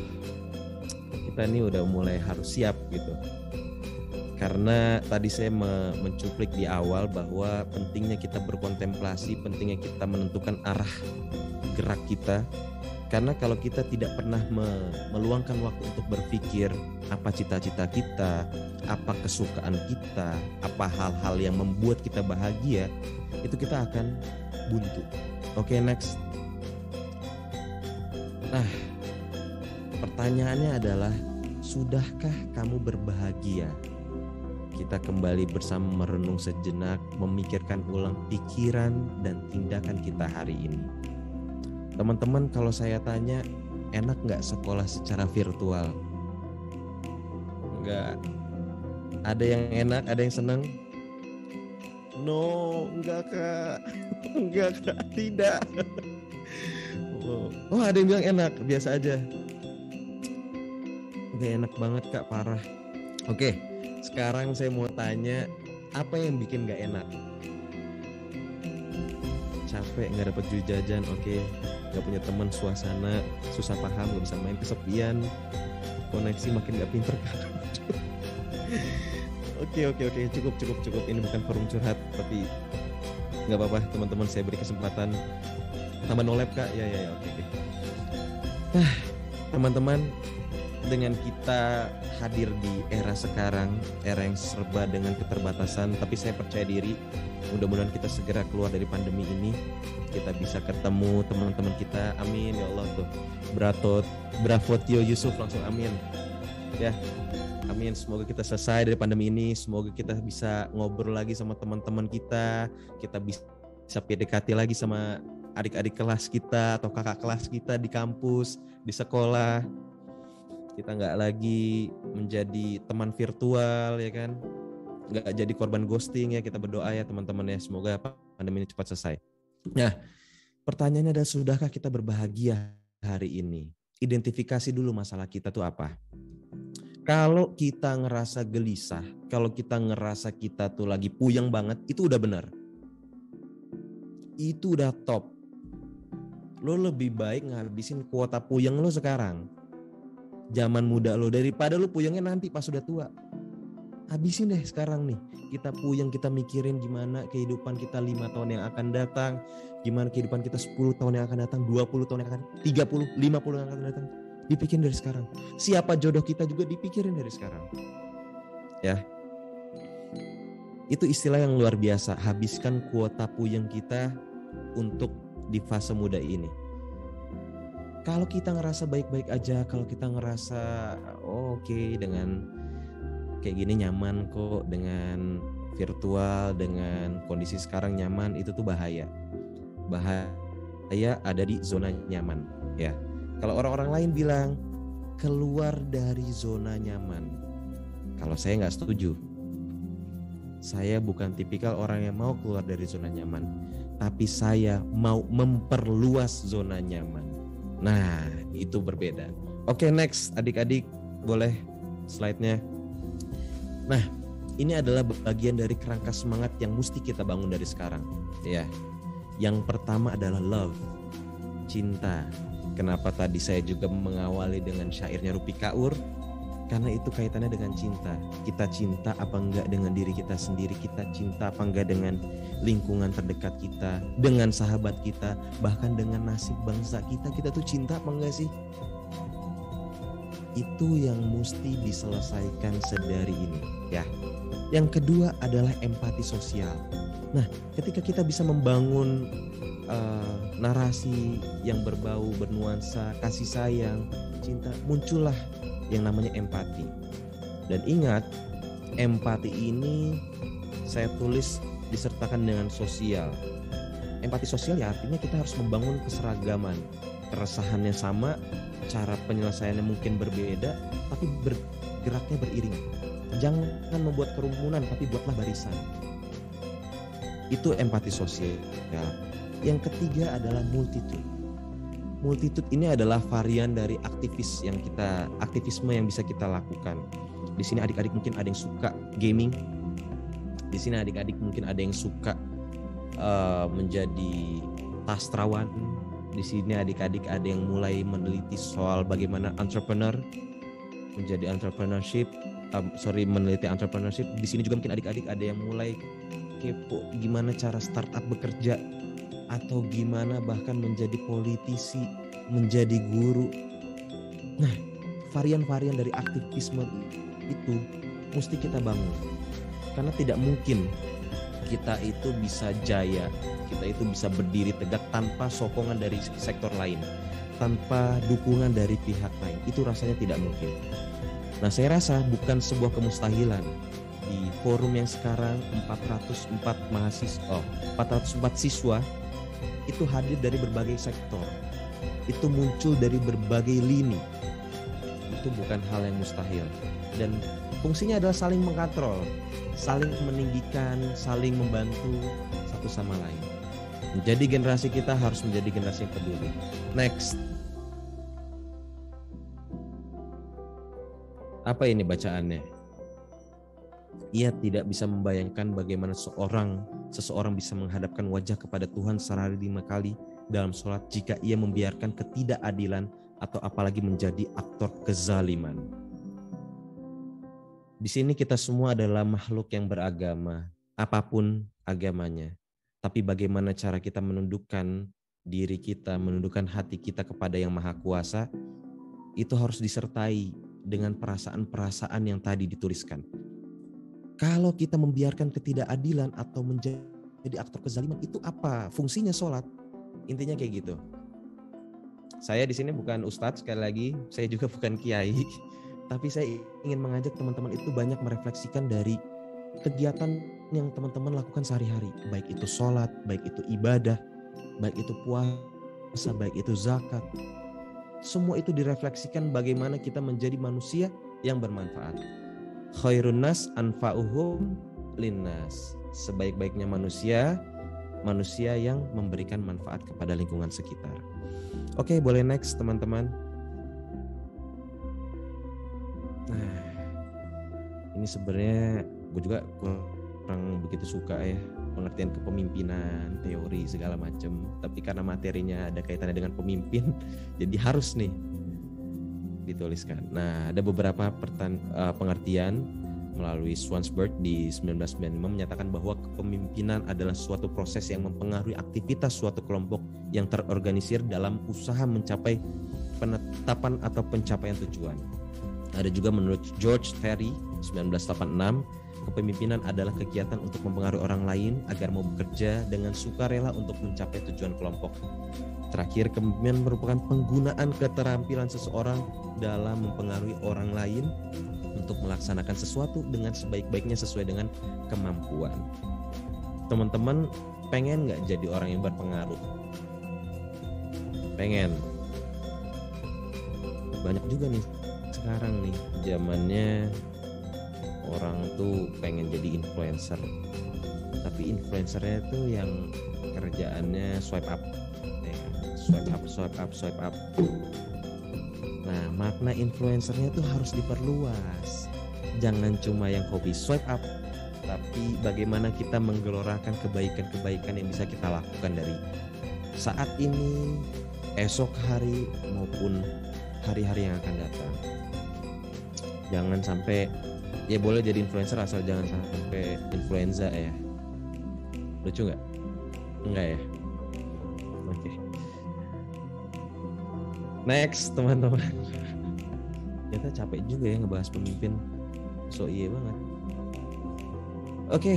kita nih udah mulai harus siap gitu. Karena tadi saya mencuplik di awal bahwa pentingnya kita berkontemplasi, pentingnya kita menentukan arah gerak kita. Karena kalau kita tidak pernah meluangkan waktu untuk berpikir apa cita-cita kita, apa kesukaan kita, apa hal-hal yang membuat kita bahagia, itu kita akan buntu. Oke, next. Nah, pertanyaannya adalah, sudahkah kamu berbahagia? Kita kembali bersama merenung sejenak, memikirkan ulang pikiran dan tindakan kita hari ini. Teman-teman, kalau saya tanya, enak nggak sekolah secara virtual? Enggak. Ada yang enak, ada yang senang? No, enggak kak. Enggak kak, tidak. Oh, ada yang bilang enak, biasa aja. Enggak enak banget kak, parah. Oke, sekarang saya mau tanya, apa yang bikin gak enak? Capek, gak dapet duit jajan, oke. Gak punya teman, suasana, susah paham, gak bisa main, kesepian, koneksi makin gak pinter. Oke, cukup. Ini bukan forum curhat, tapi gak apa-apa teman-teman, saya beri kesempatan. Tambah no lab kak? Ya, oke. Nah, teman-teman, dengan kita hadir di era sekarang, era yang serba dengan keterbatasan, tapi saya percaya diri, mudah-mudahan kita segera keluar dari pandemi ini, kita bisa ketemu teman-teman kita, amin ya Allah. Tuh Bravo Tio Yusuf langsung amin ya, amin. Semoga kita selesai dari pandemi ini, semoga kita bisa ngobrol lagi sama teman-teman kita bisa PDKT lagi sama adik-adik kelas kita atau kakak kelas kita di kampus, di sekolah. Kita nggak lagi menjadi teman virtual, ya kan? Nggak jadi korban ghosting ya. Kita berdoa ya teman-teman ya, semoga pandemi ini cepat selesai. Nah, pertanyaannya adalah, sudahkah kita berbahagia hari ini? Identifikasi dulu masalah kita tuh apa. Kalau kita ngerasa gelisah, kalau kita ngerasa kita tuh lagi puyeng banget, itu udah benar. Itu udah top. Lo lebih baik ngabisin kuota puyeng lo sekarang. Zaman muda lo, daripada lo puyengnya nanti pas udah tua. Habisin deh sekarang nih. Kita puyeng, kita mikirin gimana kehidupan kita 5 tahun yang akan datang, gimana kehidupan kita 10 tahun yang akan datang, 20 tahun yang akan, 30, 50 yang akan datang. Dipikirin dari sekarang. Siapa jodoh kita juga dipikirin dari sekarang. Ya. Itu istilah yang luar biasa. Habiskan kuota puyeng kita untuk di fase muda ini. Kalau kita ngerasa baik-baik aja, kalau kita ngerasa oke, dengan kayak gini nyaman kok, dengan virtual, dengan kondisi sekarang nyaman, itu tuh bahaya. Bahaya ada di zona nyaman, ya. Kalau orang-orang lain bilang keluar dari zona nyaman, kalau saya nggak setuju. Saya bukan tipikal orang yang mau keluar dari zona nyaman, tapi saya mau memperluas zona nyaman. Nah, itu berbeda. Oke, next, adik-adik boleh slide-nya. Nah, ini adalah bagian dari kerangka semangat yang mesti kita bangun dari sekarang, ya. Yang pertama adalah love, cinta. Kenapa tadi saya juga mengawali dengan syairnya Rupi Kaur? Karena itu kaitannya dengan cinta. Kita cinta apa enggak dengan diri kita sendiri? Kita cinta apa enggak dengan lingkungan terdekat kita, dengan sahabat kita, bahkan dengan nasib bangsa kita? Kita tuh cinta apa enggak sih? Itu yang mesti diselesaikan sedari ini, ya. Yang kedua adalah empati sosial. Nah, ketika kita bisa membangun narasi yang berbau bernuansa kasih sayang, cinta, muncullah yang namanya empati. Dan ingat, empati ini saya tulis disertakan dengan sosial. Empati sosial ya artinya kita harus membangun keseragaman. Keresahannya sama, cara penyelesaiannya mungkin berbeda, tapi bergeraknya beriring. Jangan membuat kerumunan, tapi buatlah barisan. Itu empati sosial. Yang ketiga adalah multitude. Multitude ini adalah varian dari aktivisme yang bisa kita lakukan. Di sini adik-adik mungkin ada yang suka gaming. Di sini adik-adik mungkin ada yang suka menjadi sastrawan. Di sini adik-adik ada yang mulai meneliti soal bagaimana menjadi meneliti entrepreneurship. Di sini juga mungkin adik-adik ada yang mulai kepo gimana cara startup bekerja, atau gimana bahkan menjadi politisi, menjadi guru. Nah, varian-varian dari aktivisme itu mesti kita bangun. Karena tidak mungkin kita itu bisa jaya, kita itu bisa berdiri tegak tanpa sokongan dari sektor lain, tanpa dukungan dari pihak lain. Itu rasanya tidak mungkin. Nah, saya rasa bukan sebuah kemustahilan di forum yang sekarang 404 siswa itu hadir dari berbagai sektor, itu muncul dari berbagai lini. Itu bukan hal yang mustahil, dan fungsinya adalah saling mengatrol, saling meninggikan, saling membantu satu sama lain. Menjadi generasi kita harus menjadi generasi yang peduli. Next, apa ini bacaannya? Ia tidak bisa membayangkan bagaimana seseorang bisa menghadapkan wajah kepada Tuhan sehari 5 kali dalam sholat jika ia membiarkan ketidakadilan atau apalagi menjadi aktor kezaliman. Di sini kita semua adalah makhluk yang beragama, apapun agamanya. Tapi bagaimana cara kita menundukkan diri kita, menundukkan hati kita kepada Yang Maha Kuasa, itu harus disertai dengan perasaan-perasaan yang tadi dituliskan. Kalau kita membiarkan ketidakadilan atau menjadi aktor kezaliman, itu apa fungsinya sholat? Intinya kayak gitu. Saya di sini bukan ustadz, sekali lagi, saya juga bukan kiai, tapi saya ingin mengajak teman-teman itu banyak merefleksikan dari kegiatan yang teman-teman lakukan sehari-hari, baik itu sholat, baik itu ibadah, baik itu puasa, baik itu zakat. Semua itu direfleksikan bagaimana kita menjadi manusia yang bermanfaat. Khairun nas anfa'uhum linnas. Sebaik-baiknya manusia yang memberikan manfaat kepada lingkungan sekitar. Oke, boleh next teman-teman. Nah, ini sebenarnya gue juga kurang begitu suka ya pengertian kepemimpinan, teori segala macam. Tapi karena materinya ada kaitannya dengan pemimpin, jadi harus nih dituliskan. Nah, ada beberapa pengertian melalui Swansburg di 1995 menyatakan bahwa kepemimpinan adalah suatu proses yang mempengaruhi aktivitas suatu kelompok yang terorganisir dalam usaha mencapai penetapan atau pencapaian tujuan. Ada juga menurut George Terry 1986, kepemimpinan adalah kegiatan untuk mempengaruhi orang lain agar mau bekerja dengan sukarela untuk mencapai tujuan kelompok. Terakhir, kepemimpinan merupakan penggunaan keterampilan seseorang dalam mempengaruhi orang lain untuk melaksanakan sesuatu dengan sebaik-baiknya sesuai dengan kemampuan. Teman-teman pengen nggak jadi orang yang berpengaruh? Pengen. Banyak juga nih sekarang nih zamannya orang tuh pengen jadi influencer, tapi influencernya tuh yang kerjaannya swipe up. Nah, makna influencernya tuh harus diperluas. Jangan cuma yang hobi swipe up, tapi bagaimana kita menggelorakan kebaikan-kebaikan yang bisa kita lakukan dari saat ini, esok hari, maupun hari-hari yang akan datang. Jangan sampai, ya boleh jadi influencer asal jangan sampai influenza ya. Lucu nggak? Enggak ya? Oke. Next, teman-teman. Kita capek juga ya ngebahas pemimpin. So iya banget. Oke.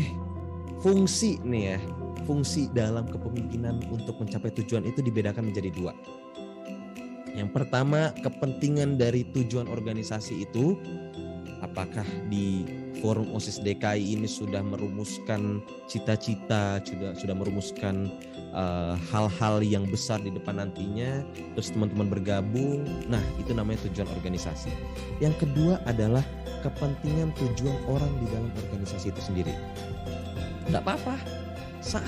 Fungsi nih ya. Fungsi dalam kepemimpinan untuk mencapai tujuan itu dibedakan menjadi dua. Yang pertama, kepentingan dari tujuan organisasi itu. Apakah di forum OSIS DKI ini sudah merumuskan cita-cita, sudah merumuskan hal-hal yang besar di depan nantinya, terus teman-teman bergabung. Nah, itu namanya tujuan organisasi. Yang kedua adalah kepentingan tujuan orang di dalam organisasi itu sendiri. Nggak apa-apa, sah.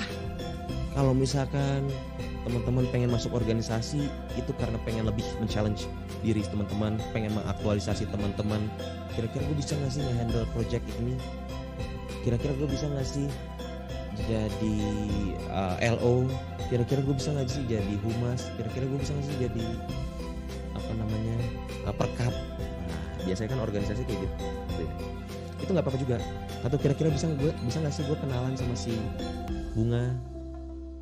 Kalau misalkan teman-teman pengen masuk organisasi itu karena pengen lebih men-challenge diri teman-teman, pengen mengaktualisasi teman-teman. Kira-kira gue bisa nggak sih nge-handle project ini? Kira-kira gue bisa nggak sih jadi LO? Kira-kira gue bisa nggak sih jadi humas? Kira-kira gue bisa nggak sih jadi perkap? Nah, biasanya kan organisasi kayak gitu. Itu nggak apa-apa juga. Atau kira-kira bisa nggak sih gue kenalan sama si Bunga,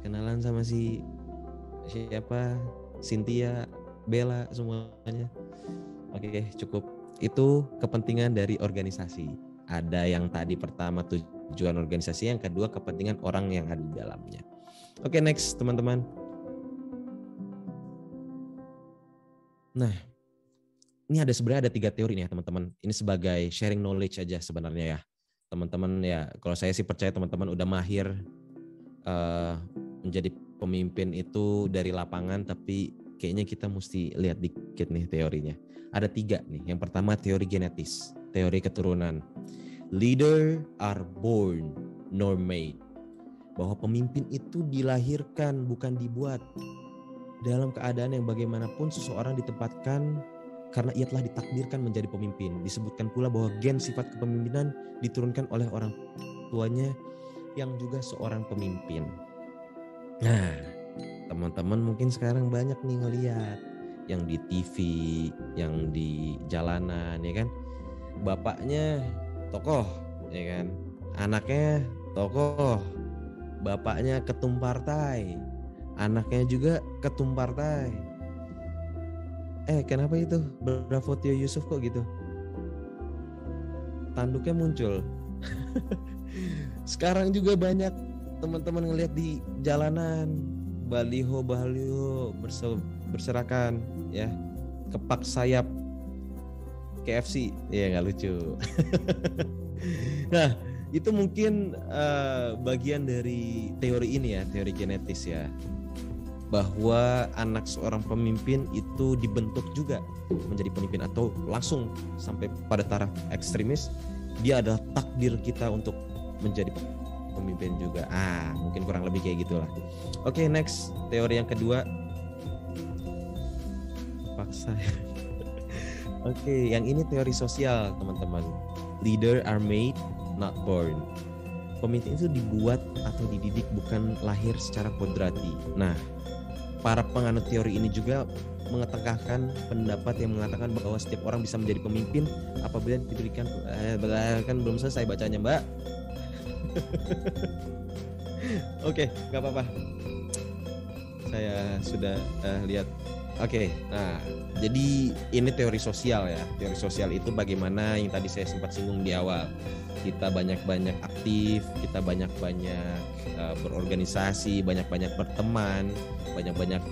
kenalan sama si siapa, Cynthia, Bella, semuanya. Oke, cukup. Itu kepentingan dari organisasi. Ada yang tadi pertama tujuan organisasi, yang kedua kepentingan orang yang ada di dalamnya. Oke, next teman-teman. Nah, ini sebenarnya ada 3 teori nih ya teman-teman. Ini sebagai sharing knowledge aja sebenarnya ya. Teman-teman ya, kalau saya sih percaya teman-teman udah mahir menjadi pemimpin itu dari lapangan, tapi kayaknya kita mesti lihat dikit nih teorinya. Ada 3 nih. Yang pertama teori genetis, teori keturunan. Leader are born nor made. Bahwa pemimpin itu dilahirkan bukan dibuat. Dalam keadaan yang bagaimanapun seseorang ditempatkan karena ia telah ditakdirkan menjadi pemimpin. Disebutkan pula bahwa gen sifat kepemimpinan diturunkan oleh orang tuanya yang juga seorang pemimpin. Nah, teman-teman mungkin sekarang banyak nih ngelihat yang di TV, yang di jalanan, ya kan? Bapaknya tokoh, ya kan? Anaknya tokoh, bapaknya ketum partai, anaknya juga ketum partai. Kenapa itu? Bravo Tio Yusuf kok gitu? Tanduknya muncul. Sekarang juga banyak teman-teman ngelihat di jalanan baliho berserakan ya, kepak sayap KFC, ya nggak lucu. Nah, itu mungkin bagian dari teori ini ya, teori genetis ya, bahwa anak seorang pemimpin itu dibentuk juga menjadi pemimpin atau langsung sampai pada taraf ekstremis. Dia adalah takdir kita untuk menjadi pemimpin juga. Mungkin kurang lebih kayak gitulah. Oke, next, teori yang kedua. Paksa. Oke, yang ini teori sosial, teman-teman. leader are made, not born. Pemimpin itu dibuat atau dididik, bukan lahir secara kodrati. Nah, para penganut teori ini juga mengetekahkan pendapat yang mengatakan bahwa setiap orang bisa menjadi pemimpin apabila diberikan kan belum selesai bacanya, Mbak. Oke, nggak apa-apa. Saya sudah lihat. Oke, nah jadi ini teori sosial ya. Teori sosial itu bagaimana yang tadi saya sempat singgung di awal. Kita banyak-banyak aktif, kita banyak-banyak berorganisasi, banyak-banyak berteman, banyak-banyak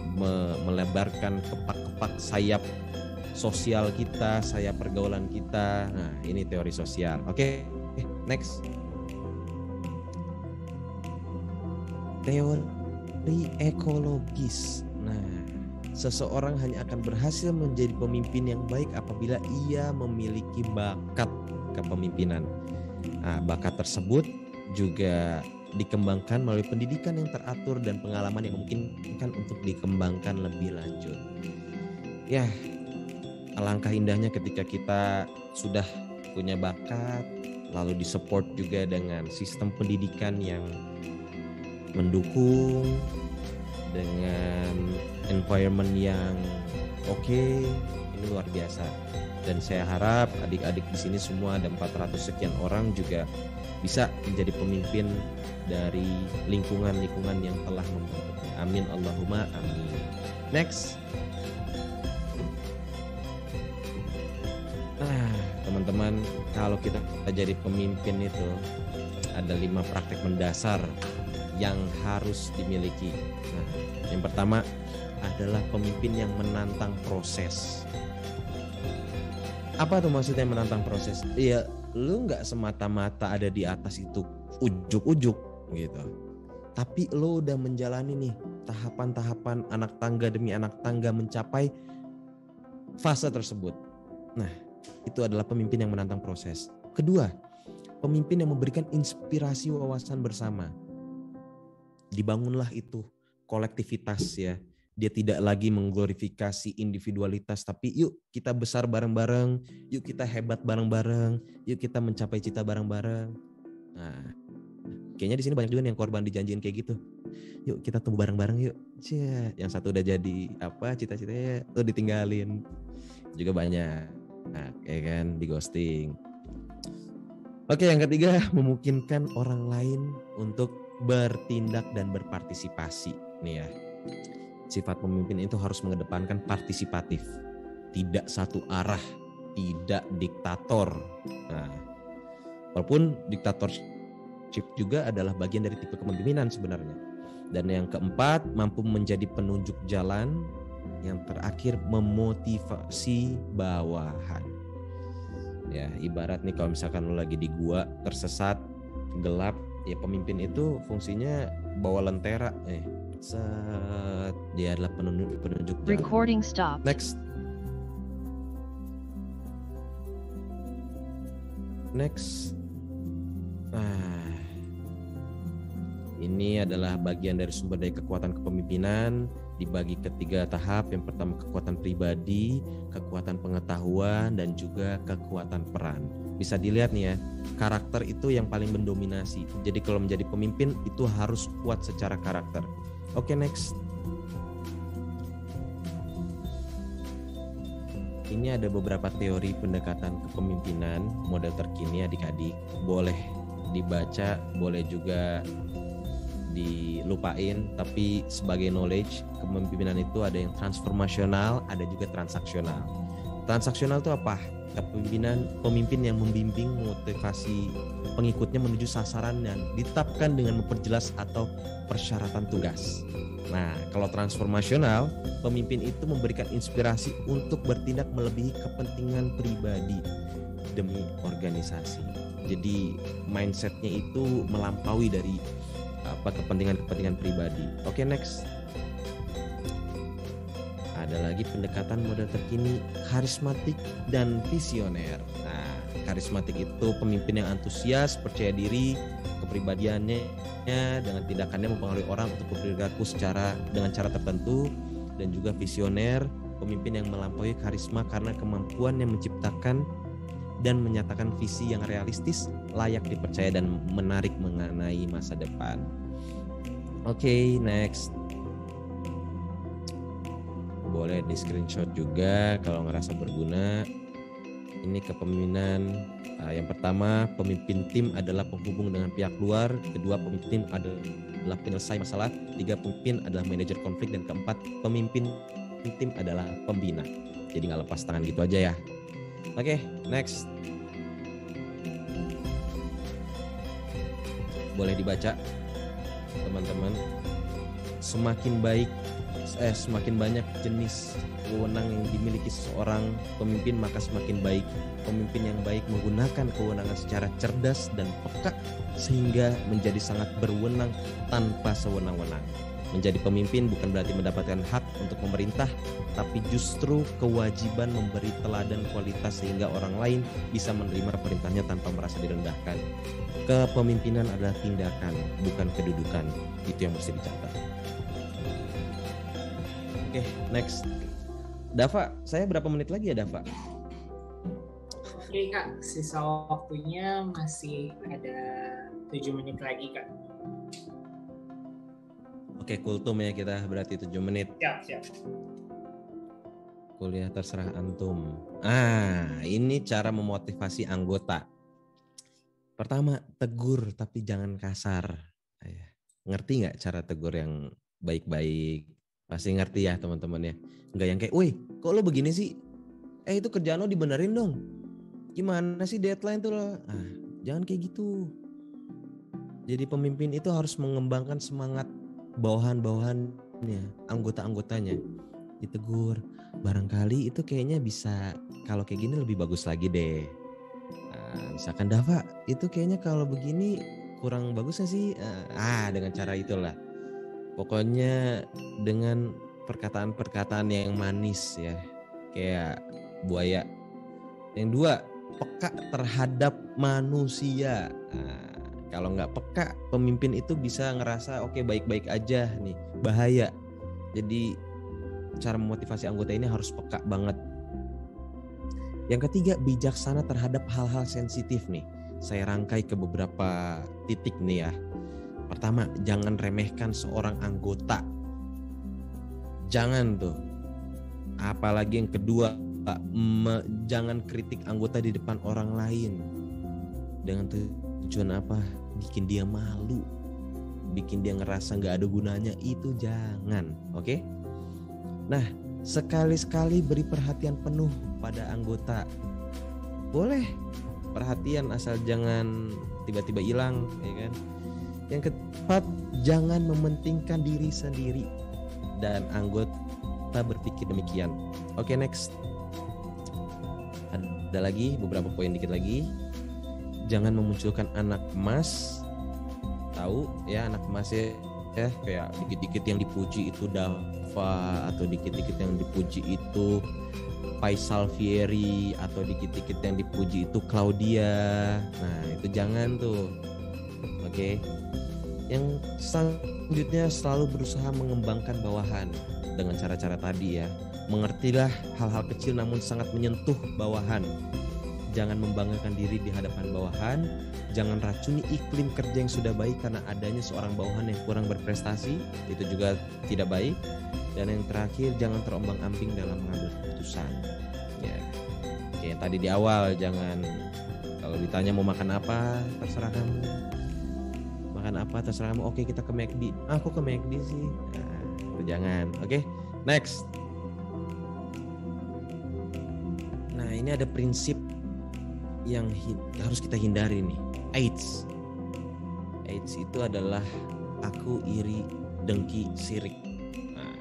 melebarkan kepak-kepak sayap sosial kita, sayap pergaulan kita. Nah, ini teori sosial. Oke, next. Teori ekologis. Nah, seseorang hanya akan berhasil menjadi pemimpin yang baik apabila ia memiliki bakat kepemimpinan. Nah, bakat tersebut juga dikembangkan melalui pendidikan yang teratur dan pengalaman yang memungkinkan untuk dikembangkan lebih lanjut. Ya, alangkah indahnya ketika kita sudah punya bakat, lalu disupport juga dengan sistem pendidikan yang mendukung, dengan environment yang oke, ini luar biasa. Dan saya harap adik-adik di sini semua ada 400 sekian orang juga bisa menjadi pemimpin dari lingkungan-lingkungan yang telah membentuknya. Amin Allahumma amin. Next. Teman-teman, kalau kita jadi pemimpin itu ada 5 praktek mendasar yang harus dimiliki. Nah, yang pertama adalah pemimpin yang menantang proses. Apa tuh maksudnya menantang proses? Ya, lu nggak semata-mata ada di atas itu ujuk-ujuk gitu. Tapi lu udah menjalani nih tahapan-tahapan anak tangga demi anak tangga mencapai fase tersebut. Nah, itu adalah pemimpin yang menantang proses. Kedua, pemimpin yang memberikan inspirasi wawasan bersama. Dibangunlah itu kolektivitas ya. Dia tidak lagi mengglorifikasi individualitas, tapi yuk kita besar bareng-bareng, yuk kita hebat bareng-bareng, yuk kita mencapai cita bareng-bareng. Nah, kayaknya di sini banyak juga yang korban dijanjiin kayak gitu. Yuk kita tumbuh bareng-bareng yuk. Cia, yang satu udah jadi apa cita-citanya tuh ditinggalin. Juga banyak. Nah, ya kan, di ghosting. Oke, yang ketiga, memungkinkan orang lain untuk bertindak dan berpartisipasi. Nih ya. Sifat pemimpin itu harus mengedepankan partisipatif, tidak satu arah, tidak diktator. Nah, walaupun diktatorship juga adalah bagian dari tipe kepemimpinan sebenarnya. Dan yang keempat, mampu menjadi penunjuk jalan. Yang terakhir, memotivasi bawahan. Ya, ibarat nih kalau misalkan lo lagi di gua tersesat, gelap, ya pemimpin itu fungsinya bawa lentera. Dia adalah penunjuk jalan. Recording stop. Next. Ini adalah bagian dari sumber daya kekuatan kepemimpinan, dibagi ke 3 tahap. Yang pertama kekuatan pribadi, kekuatan pengetahuan, dan juga kekuatan peran. Bisa dilihat nih ya, karakter itu yang paling mendominasi. Jadi kalau menjadi pemimpin itu harus kuat secara karakter. Oke, next. Ini ada beberapa teori pendekatan kepemimpinan model terkini adik-adik. Boleh dibaca, boleh juga dilupain, tapi sebagai knowledge, kepemimpinan itu ada yang transformasional, ada juga transaksional. Transaksional itu apa? Pemimpin yang membimbing motivasi pengikutnya menuju sasaran yang ditetapkan dengan memperjelas atau persyaratan tugas. Nah, kalau transformasional, pemimpin itu memberikan inspirasi untuk bertindak melebihi kepentingan pribadi demi organisasi. Jadi mindsetnya itu melampaui dari kepentingan pribadi. Oke, next. Ada lagi pendekatan model terkini, karismatik dan visioner. Nah, karismatik itu pemimpin yang antusias, percaya diri, kepribadiannya dengan tindakannya mempengaruhi orang untuk berperilaku dengan cara tertentu. Dan juga visioner, pemimpin yang melampaui karisma karena kemampuannya menciptakan dan menyatakan visi yang realistis, layak dipercaya dan menarik mengenai masa depan. Oke, next. Boleh di screenshot juga kalau ngerasa berguna. Ini kepemimpinan. Yang pertama, pemimpin tim adalah penghubung dengan pihak luar. Kedua, pemimpin adalah penyelesai masalah. Tiga, pemimpin adalah manajer konflik. Dan keempat, pemimpin tim adalah pembina. Jadi nggak lepas tangan gitu aja ya. Oke, next. Boleh dibaca, teman-teman. Semakin banyak jenis wewenang yang dimiliki seorang pemimpin, maka semakin baik. Pemimpin yang baik menggunakan kewenangan secara cerdas dan peka sehingga menjadi sangat berwenang tanpa sewenang-wenang. Menjadi pemimpin bukan berarti mendapatkan hak untuk memerintah, tapi justru kewajiban memberi teladan kualitas sehingga orang lain bisa menerima perintahnya tanpa merasa direndahkan. Kepemimpinan adalah tindakan, bukan kedudukan. Itu yang mesti dicatat. Oke, next. Dava, saya berapa menit lagi ya, Dava? Oke Kak, sisa waktunya masih ada 7 menit lagi Kak. Oke, kultum ya kita, berarti 7 menit. Siap. Kuliah terserah antum. Ini cara memotivasi anggota. Pertama, tegur tapi jangan kasar. Ngerti nggak cara tegur yang baik-baik? Pasti ngerti ya teman-teman ya. Nggak yang kayak, woi kok lo begini sih? Itu kerjaan lo dibenerin dong. Gimana sih deadline tuh lo? Jangan kayak gitu. Jadi pemimpin itu harus mengembangkan semangat bawahan-bawahannya, anggota-anggotanya. Ditegur, barangkali itu kayaknya bisa, kalau kayak gini lebih bagus lagi deh. Misalkan Dava, itu kayaknya kalau begini kurang bagusnya sih. Dengan cara itulah. Pokoknya dengan perkataan-perkataan yang manis ya, kayak buaya. Yang dua, peka terhadap manusia. Kalau nggak peka, pemimpin itu bisa ngerasa oke, baik-baik aja nih, bahaya. Jadi cara memotivasi anggota ini harus peka banget. Yang ketiga, bijaksana terhadap hal-hal sensitif nih. Saya rangkai ke beberapa titik nih ya. Pertama, jangan remehkan seorang anggota. Jangan tuh. Apalagi yang kedua, jangan kritik anggota di depan orang lain. Dengan tujuan apa? Bikin dia malu, bikin dia ngerasa gak ada gunanya. Itu jangan, oke? Nah, sekali-sekali beri perhatian penuh pada anggota. Boleh perhatian asal jangan tiba-tiba hilang, ya kan? Yang keempat, jangan mementingkan diri sendiri dan anggota berpikir demikian. Oke, next. Ada lagi beberapa poin dikit lagi. Jangan memunculkan anak emas. Tahu ya anak emas ya kayak dikit-dikit yang dipuji itu Dava, atau dikit-dikit yang dipuji itu Faisal Fieri, atau dikit-dikit yang dipuji itu Claudia. Nah, itu jangan tuh. Oke. Yang selanjutnya, selalu berusaha mengembangkan bawahan dengan cara-cara tadi ya. Mengertilah hal-hal kecil namun sangat menyentuh bawahan. Jangan membanggakan diri di hadapan bawahan. Jangan racuni iklim kerja yang sudah baik karena adanya seorang bawahan yang kurang berprestasi. Itu juga tidak baik. Dan yang terakhir, jangan terombang-ambing dalam mengambil keputusan. Ya. Oke, tadi di awal jangan, kalau ditanya mau makan apa, terserah kamu. Makan apa terserah kamu. Oke, kita ke McD. Aku ke McD sih. Nah, itu jangan. Oke, next. Nah, ini ada prinsip yang harus kita hindari nih. AIDS itu adalah aku iri, dengki, sirik. Nah,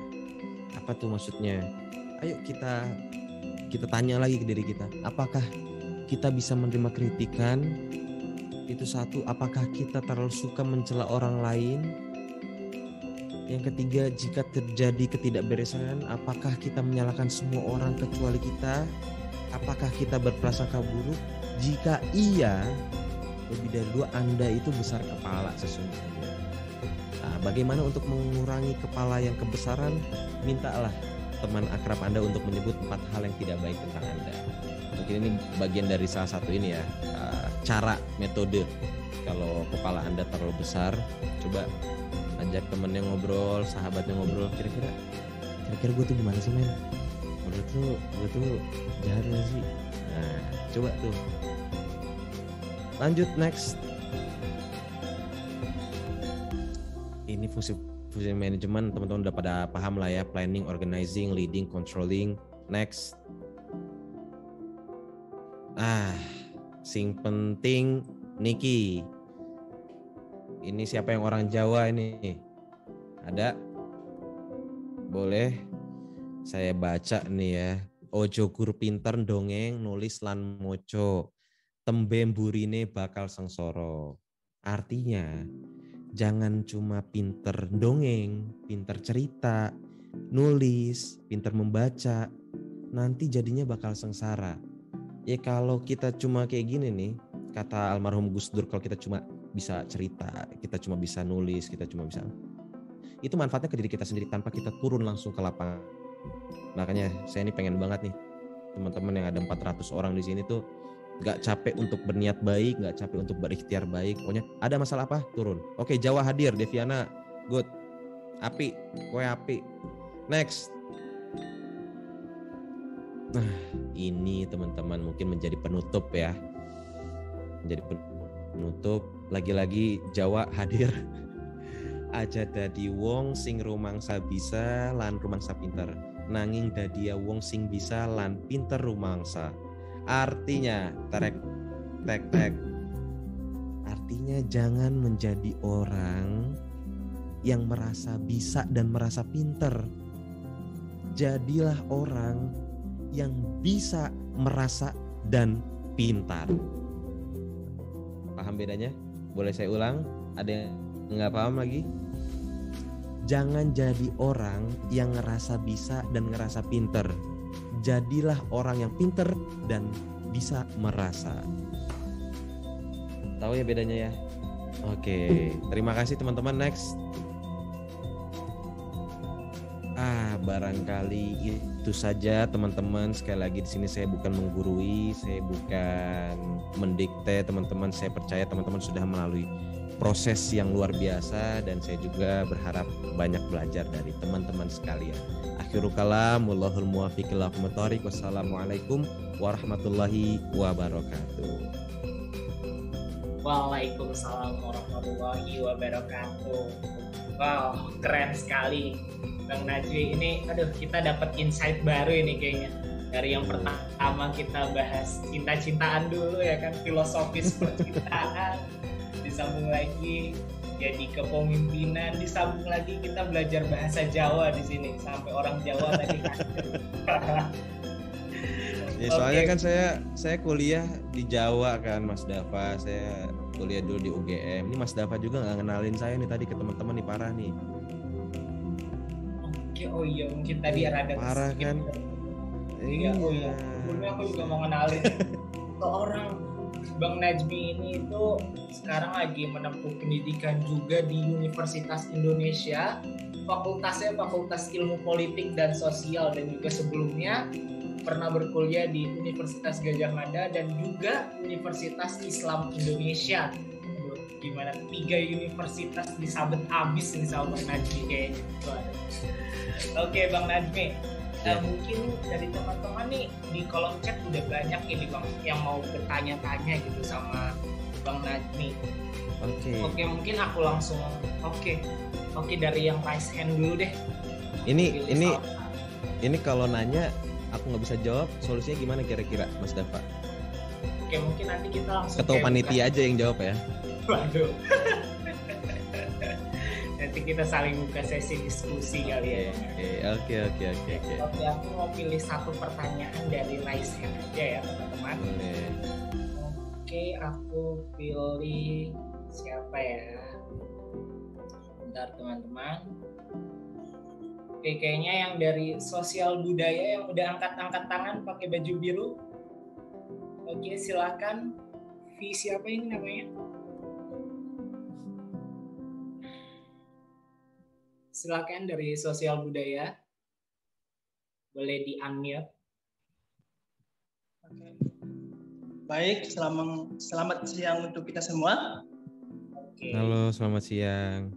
apa tuh maksudnya? Ayo kita tanya lagi ke diri kita. Apakah kita bisa menerima kritikan? Itu satu. Apakah kita terlalu suka mencela orang lain? Yang ketiga, jika terjadi ketidakberesan, apakah kita menyalahkan semua orang kecuali kita? Apakah kita berprasangka buruk? Jika iya, lebih dari 2, Anda itu besar kepala sesungguhnya. Nah, bagaimana untuk mengurangi kepala yang kebesaran? Mintalah teman akrab Anda untuk menyebut 4 hal yang tidak baik tentang Anda. Mungkin ini bagian dari salah satu ini ya, cara, metode. Kalau kepala Anda terlalu besar, coba ajak temennya ngobrol, sahabatnya ngobrol, kira-kira gue tuh gimana sih men? Gue tuh jahat gak sih? Nah, coba tuh. Lanjut, next. Ini fungsi manajemen, teman-teman udah pada paham lah ya, planning, organizing, leading, controlling. Next. Sing penting Niki. Ini siapa yang orang Jawa ini? Ada? Boleh saya baca nih ya. Ojo gur pinter dongeng nulis lan moco. Tembe mburine bakal sengsara. Artinya jangan cuma pinter dongeng, pinter cerita, nulis, pinter membaca, nanti jadinya bakal sengsara. Ya kalau kita cuma kayak gini nih, kata almarhum Gus Dur, kalau kita cuma bisa cerita, kita cuma bisa nulis, kita cuma bisa, itu manfaatnya ke diri kita sendiri tanpa kita turun langsung ke lapangan. Makanya saya ini pengen banget nih, teman-teman yang ada 400 orang di sini tuh gak capek untuk berniat baik, gak capek untuk berikhtiar baik. Pokoknya ada masalah apa, turun. Oke, Jawa hadir, Deviana, good. Api, kowe api. Next. Nah, ini teman-teman mungkin menjadi penutup ya. Menjadi penutup. Lagi-lagi Jawa hadir. Aja dadi wong sing rumangsa bisa lan rumangsa pinter. Nanging dadia wong sing bisa lan pinter rumangsa. Artinya, artinya jangan menjadi orang yang merasa bisa dan merasa pinter. Jadilah orang yang bisa merasa dan pintar. Paham bedanya? Boleh saya ulang? Ada yang nggak paham lagi? Jangan jadi orang yang ngerasa bisa dan ngerasa pinter. Jadilah orang yang pinter dan bisa merasa. Tahu ya bedanya ya? Oke, terima kasih teman-teman. Next. Barangkali itu saja teman-teman. Sekali lagi di sini saya bukan menggurui, saya bukan mendikte teman-teman. Saya percaya teman-teman sudah melalui proses yang luar biasa dan saya juga berharap banyak belajar dari teman-teman sekalian. Akhirul kalam, wallahul muwaffiq ila aqwamit thoriq. Wassalamualaikum warahmatullahi wabarakatuh. Waalaikumsalam warahmatullahi wabarakatuh. Wow, keren sekali Bang Najmi. Ini kita dapat insight baru ini kayaknya. Dari yang pertama kita bahas cinta-cintaan dulu ya kan, filosofis percintaan. Disambung lagi jadi kepemimpinan, disambung lagi kita belajar bahasa Jawa di sini sampai orang Jawa tadi kan. Ya, soalnya kan saya kuliah di Jawa kan Mas Dava, saya kuliah dulu di UGM. Ini Mas Dava juga nggak kenalin saya nih tadi ke teman-teman nih, parah nih. Oke, oh iya mungkin tadi ada parah kan? Iya. Sebelumnya aku juga mau kenalin ke orang Bang Najmi ini itu sekarang lagi menempuh pendidikan juga di Universitas Indonesia. Fakultasnya Fakultas Ilmu Politik dan Sosial, dan juga sebelumnya pernah berkuliah di Universitas Gadjah Mada dan juga Universitas Islam Indonesia. Gimana 3 universitas disabet abis ini sama Bang Najmi kayaknya. Oke Bang Najmi, mungkin dari teman-teman nih di kolom chat udah banyak ini Bang yang mau bertanya-tanya gitu sama Bang Najmi. Oke, mungkin aku langsung Oke, dari yang raise hand dulu deh. Ini kalau nanya aku nggak bisa jawab, solusinya gimana kira-kira Mas Dava? Oke, mungkin nanti kita langsung ketua panitia aja yang jawab ya. Waduh. Nanti kita saling buka sesi diskusi kali ya. Oke. Oke, aku mau pilih satu pertanyaan dari raise hand aja ya teman-teman. Boleh. Oke, aku pilih siapa ya? Bentar teman-teman. Oke, kayaknya yang dari sosial budaya yang udah angkat-angkat tangan pakai baju biru. Oke, silakan. V siapa ini namanya? Silakan dari sosial budaya. Boleh di-unmute. Baik, selamat siang untuk kita semua. Halo, selamat siang.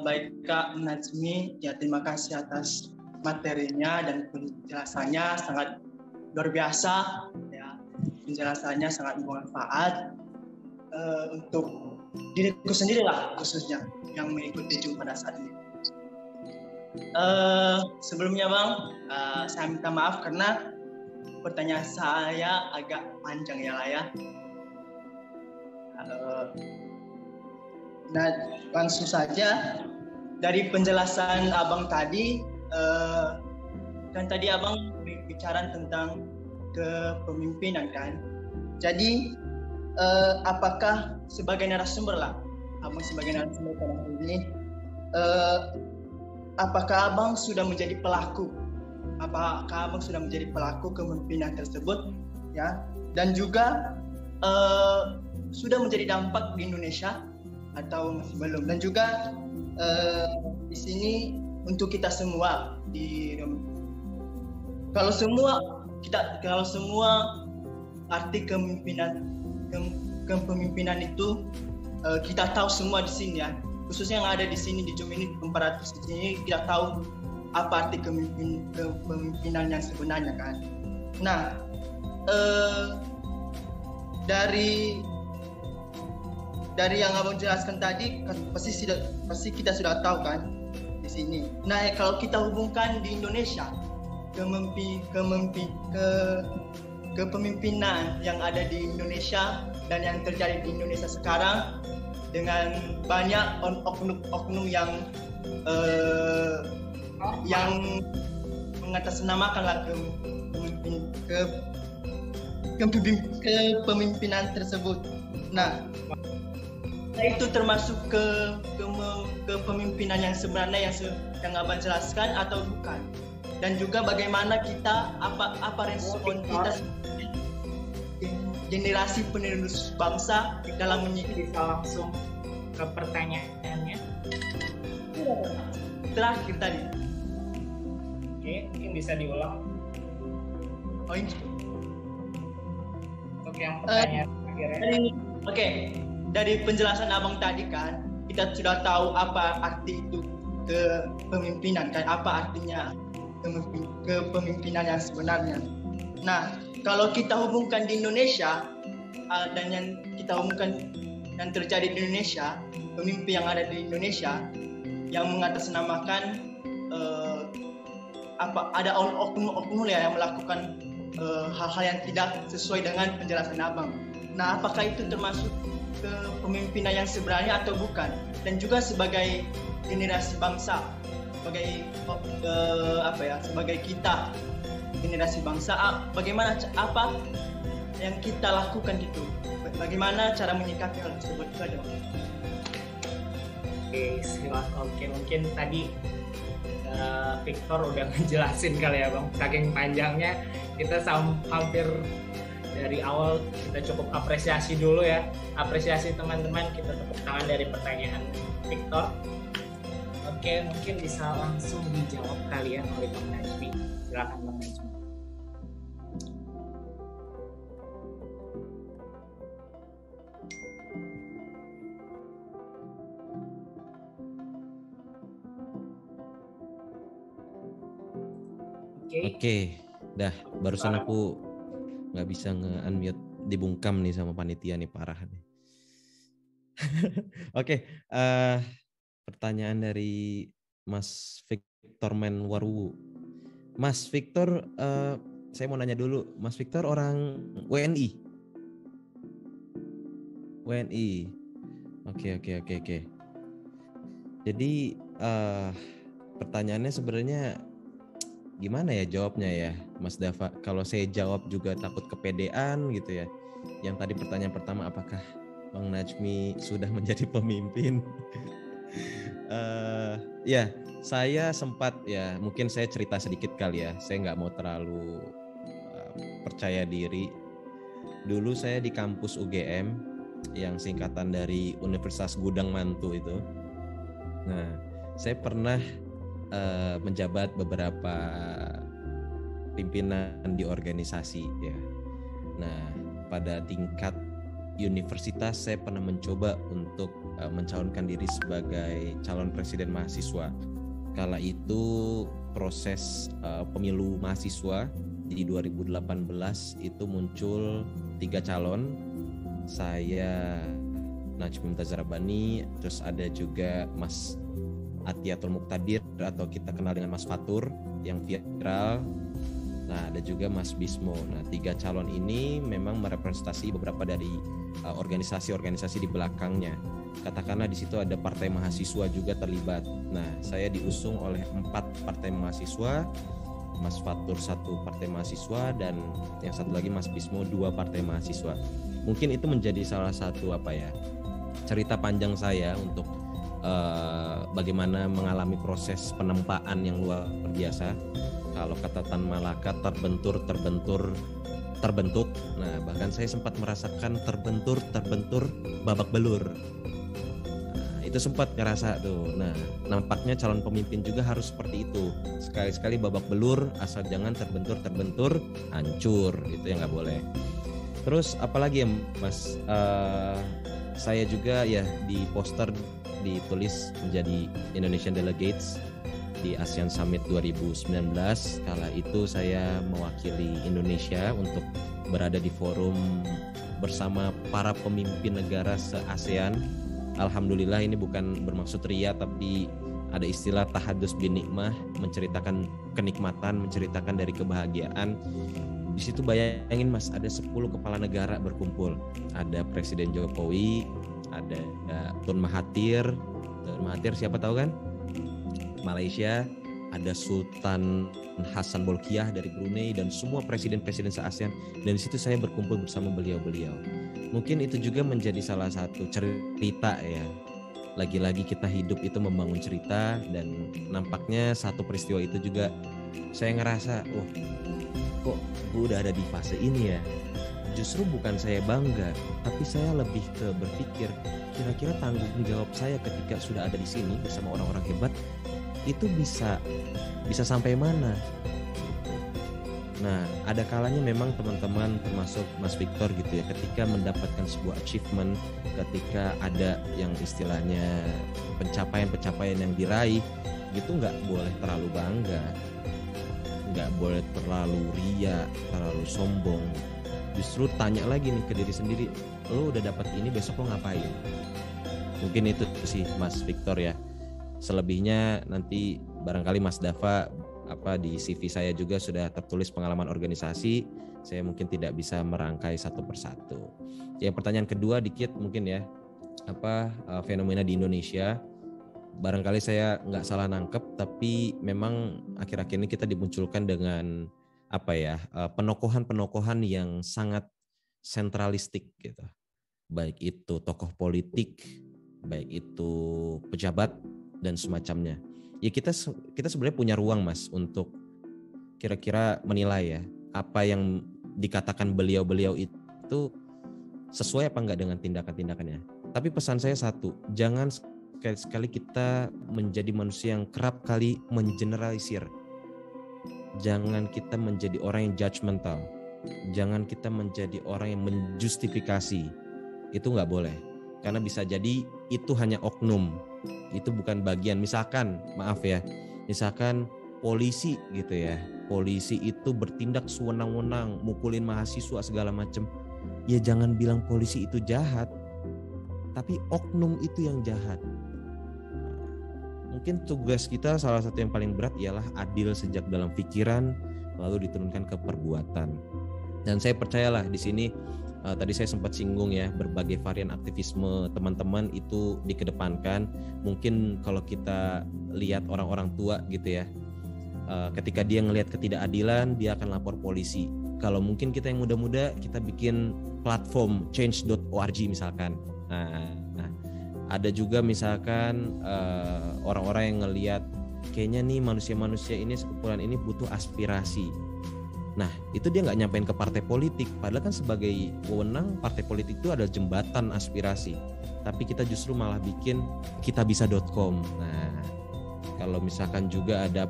Baik Kak Najmi, ya terima kasih atas materinya dan penjelasannya sangat luar biasa. Ya, penjelasannya sangat bermanfaat untuk diriku sendiri lah khususnya yang mengikuti Zoom pada saat ini. Sebelumnya Bang, saya minta maaf karena pertanyaan saya agak panjang ya lah ya. Nah, langsung saja dari penjelasan Abang tadi, kan tadi Abang bicara tentang kepemimpinan kan. Jadi apakah sebagai narasumber lah, Abang sebagai narasumber pada hari ini, apakah Abang sudah menjadi pelaku? Apakah Abang sudah menjadi pelaku kepemimpinan tersebut, ya? Dan juga sudah menjadi dampak di Indonesia atau masih belum? Dan juga di sini untuk kita semua kalau semua arti kepemimpinan itu kita tahu semua di sini ya, khususnya yang ada di sini di Zoom ini 400 di sini kita tahu apa arti kepemimpinan yang sebenarnya kan. Nah, dari yang Abang jelaskan tadi pasti kita sudah tahu kan di sini. Nah, kalau kita hubungkan di Indonesia kepemimpinan yang ada di Indonesia dan yang terjadi di Indonesia sekarang dengan banyak oknum yang mengatasnamakanlah kepemimpinan tersebut. Nah, itu termasuk kepemimpinan yang sebenarnya yang Abang jelaskan atau bukan? Dan juga bagaimana kita apa respon kita generasi penerus bangsa dalam bisa langsung ke pertanyaannya. Terakhir tadi. Oke, mungkin bisa diulang. Oh ini. Untuk yang pertanyaan terakhirnya. Oke, dari penjelasan Abang tadi kan, kita sudah tahu apa arti itu kepemimpinan kan, apa artinya kepemimpinan yang sebenarnya. Nah, kalau kita hubungkan di Indonesia dan yang kita hubungkan yang terjadi di Indonesia, pemimpin yang ada di Indonesia yang mengatasnamakan ada oknum ya yang melakukan hal-hal yang tidak sesuai dengan penjelasan Abang. Nah, apakah itu termasuk kepemimpinan yang sebenarnya atau bukan? Dan juga sebagai generasi bangsa, sebagai kita generasi bangsa, bagaimana apa yang kita lakukan gitu? Bagaimana cara menyikapi hal tersebut? Oke, silakan. Oke, mungkin tadi Victor udah ngejelasin kali ya Bang, saking panjangnya kita hampir dari awal kita cukup apresiasi dulu ya, apresiasi teman-teman, kita tepuk tangan dari pertanyaan Victor. Oke, mungkin bisa langsung dijawab kali ya oleh Bang Najmi. Silakan Bang Najmi. Oke, dah barusan aku nggak bisa nge-unmute, dibungkam nih sama panitia nih, parah nih. Oke, pertanyaan dari Mas Victor Menwaru. Mas Victor, saya mau nanya dulu, Mas Victor orang WNI? WNI. Oke. Jadi pertanyaannya sebenarnya gimana ya jawabnya ya, Mas Dava? Kalau saya jawab juga takut kepedean gitu ya. Yang tadi pertanyaan pertama, apakah Bang Najmi sudah menjadi pemimpin? Ya, saya sempat ya, mungkin saya cerita sedikit kali ya. Saya nggak mau terlalu percaya diri. Dulu saya di kampus UGM yang singkatan dari Universitas Gudang Mantu itu. Nah, saya pernah menjabat beberapa pimpinan di organisasi ya. Nah, pada tingkat universitas saya pernah mencoba untuk mencalonkan diri sebagai calon presiden mahasiswa. Kala itu proses pemilu mahasiswa di 2018 itu muncul 3 calon. Saya Najmi Mumtaz Rabani, terus ada juga Mas Atiatul Muqtadir atau kita kenal dengan Mas Fatur yang viral. Nah, ada juga Mas Bismo. Nah, 3 calon ini memang merepresentasi beberapa dari organisasi-organisasi di belakangnya. Katakanlah di situ ada partai mahasiswa juga terlibat. Nah, saya diusung oleh 4 partai mahasiswa, Mas Fatur 1 partai mahasiswa, dan yang satu lagi Mas Bismo 2 partai mahasiswa. Mungkin itu menjadi salah satu cerita panjang saya untuk bagaimana mengalami proses penempaan yang luar biasa. Kalau kata Tan Malaka, terbentur. Nah, bahkan saya sempat merasakan terbentur, babak belur. Nah, itu sempat ngerasa tuh. Nah, nampaknya calon pemimpin juga harus seperti itu. Sekali-sekali babak belur, asal jangan terbentur, hancur. Itu yang nggak boleh. Terus apalagi ya, Mas? Saya juga ya di poster ditulis menjadi Indonesian Delegates di ASEAN Summit 2019. Kala itu saya mewakili Indonesia untuk berada di forum bersama para pemimpin negara se-ASEAN. Alhamdulillah ini bukan bermaksud ria, tapi ada istilah tahadus bin nikmah, menceritakan kenikmatan, menceritakan dari kebahagiaan. Di situ bayangin Mas, ada 10 kepala negara berkumpul. Ada Presiden Jokowi, ada Tun Mahathir. Tun Mahathir siapa tahu kan? Malaysia, ada Sultan Hasan Bolkiah dari Brunei, dan semua presiden-presiden se-ASEAN. Dan di situ saya berkumpul bersama beliau-beliau. Mungkin itu juga menjadi salah satu cerita ya. Lagi-lagi kita hidup itu membangun cerita, dan nampaknya satu peristiwa itu juga saya ngerasa, kok gue udah ada di fase ini ya. Justru bukan saya bangga, tapi saya lebih ke berpikir kira-kira tanggung jawab saya ketika sudah ada di sini bersama orang-orang hebat itu bisa sampai mana. Nah, ada kalanya memang teman-teman termasuk Mas Victor gitu ya, ketika mendapatkan sebuah achievement, ketika ada yang istilahnya pencapaian-pencapaian yang diraih gitu, nggak boleh terlalu bangga, nggak boleh terlalu ria, terlalu sombong. Justru tanya lagi nih ke diri sendiri, lo udah dapat ini, besok lo ngapain? Mungkin itu sih Mas Victor ya. Selebihnya nanti barangkali Mas Dava di CV saya juga sudah tertulis pengalaman organisasi. Saya mungkin tidak bisa merangkai satu persatu. Yang pertanyaan kedua dikit mungkin ya, fenomena di Indonesia. Barangkali saya nggak salah nangkep, tapi memang akhir-akhir ini kita dimunculkan dengan penokohan yang sangat sentralistik gitu. Baik itu tokoh politik, baik itu pejabat dan semacamnya. Ya kita sebenarnya punya ruang Mas untuk kira-kira menilai ya, apa yang dikatakan beliau-beliau itu sesuai apa enggak dengan tindakan-tindakannya. Tapi pesan saya satu, jangan sekali-sekali kita menjadi manusia yang kerap kali mengeneralisir. Jangan kita menjadi orang yang judgmental. Jangan kita menjadi orang yang menjustifikasi. Itu nggak boleh. Karena bisa jadi itu hanya oknum. Itu bukan bagian. Misalkan polisi gitu ya. Polisi itu bertindak sewenang-wenang, mukulin mahasiswa segala macam. Ya jangan bilang polisi itu jahat. Tapi oknum itu yang jahat. Mungkin tugas kita salah satu yang paling berat ialah adil sejak dalam pikiran lalu diturunkan ke perbuatan. Dan saya percayalah di sini tadi saya sempat singgung ya, berbagai varian aktivisme teman-teman itu dikedepankan. Mungkin kalau kita lihat orang-orang tua gitu ya, ketika dia ngelihat ketidakadilan dia akan lapor polisi. Kalau mungkin kita yang muda-muda kita bikin platform change.org misalkan. Nah, ada juga misalkan orang-orang yang ngelihat kayaknya nih manusia-manusia ini, sekumpulan ini butuh aspirasi. Nah itu dia nggak nyampein ke partai politik, padahal kan sebagai wewenang partai politik itu ada jembatan aspirasi. Tapi kita justru malah bikin kitabisa.com. Nah Kalau misalkan juga ada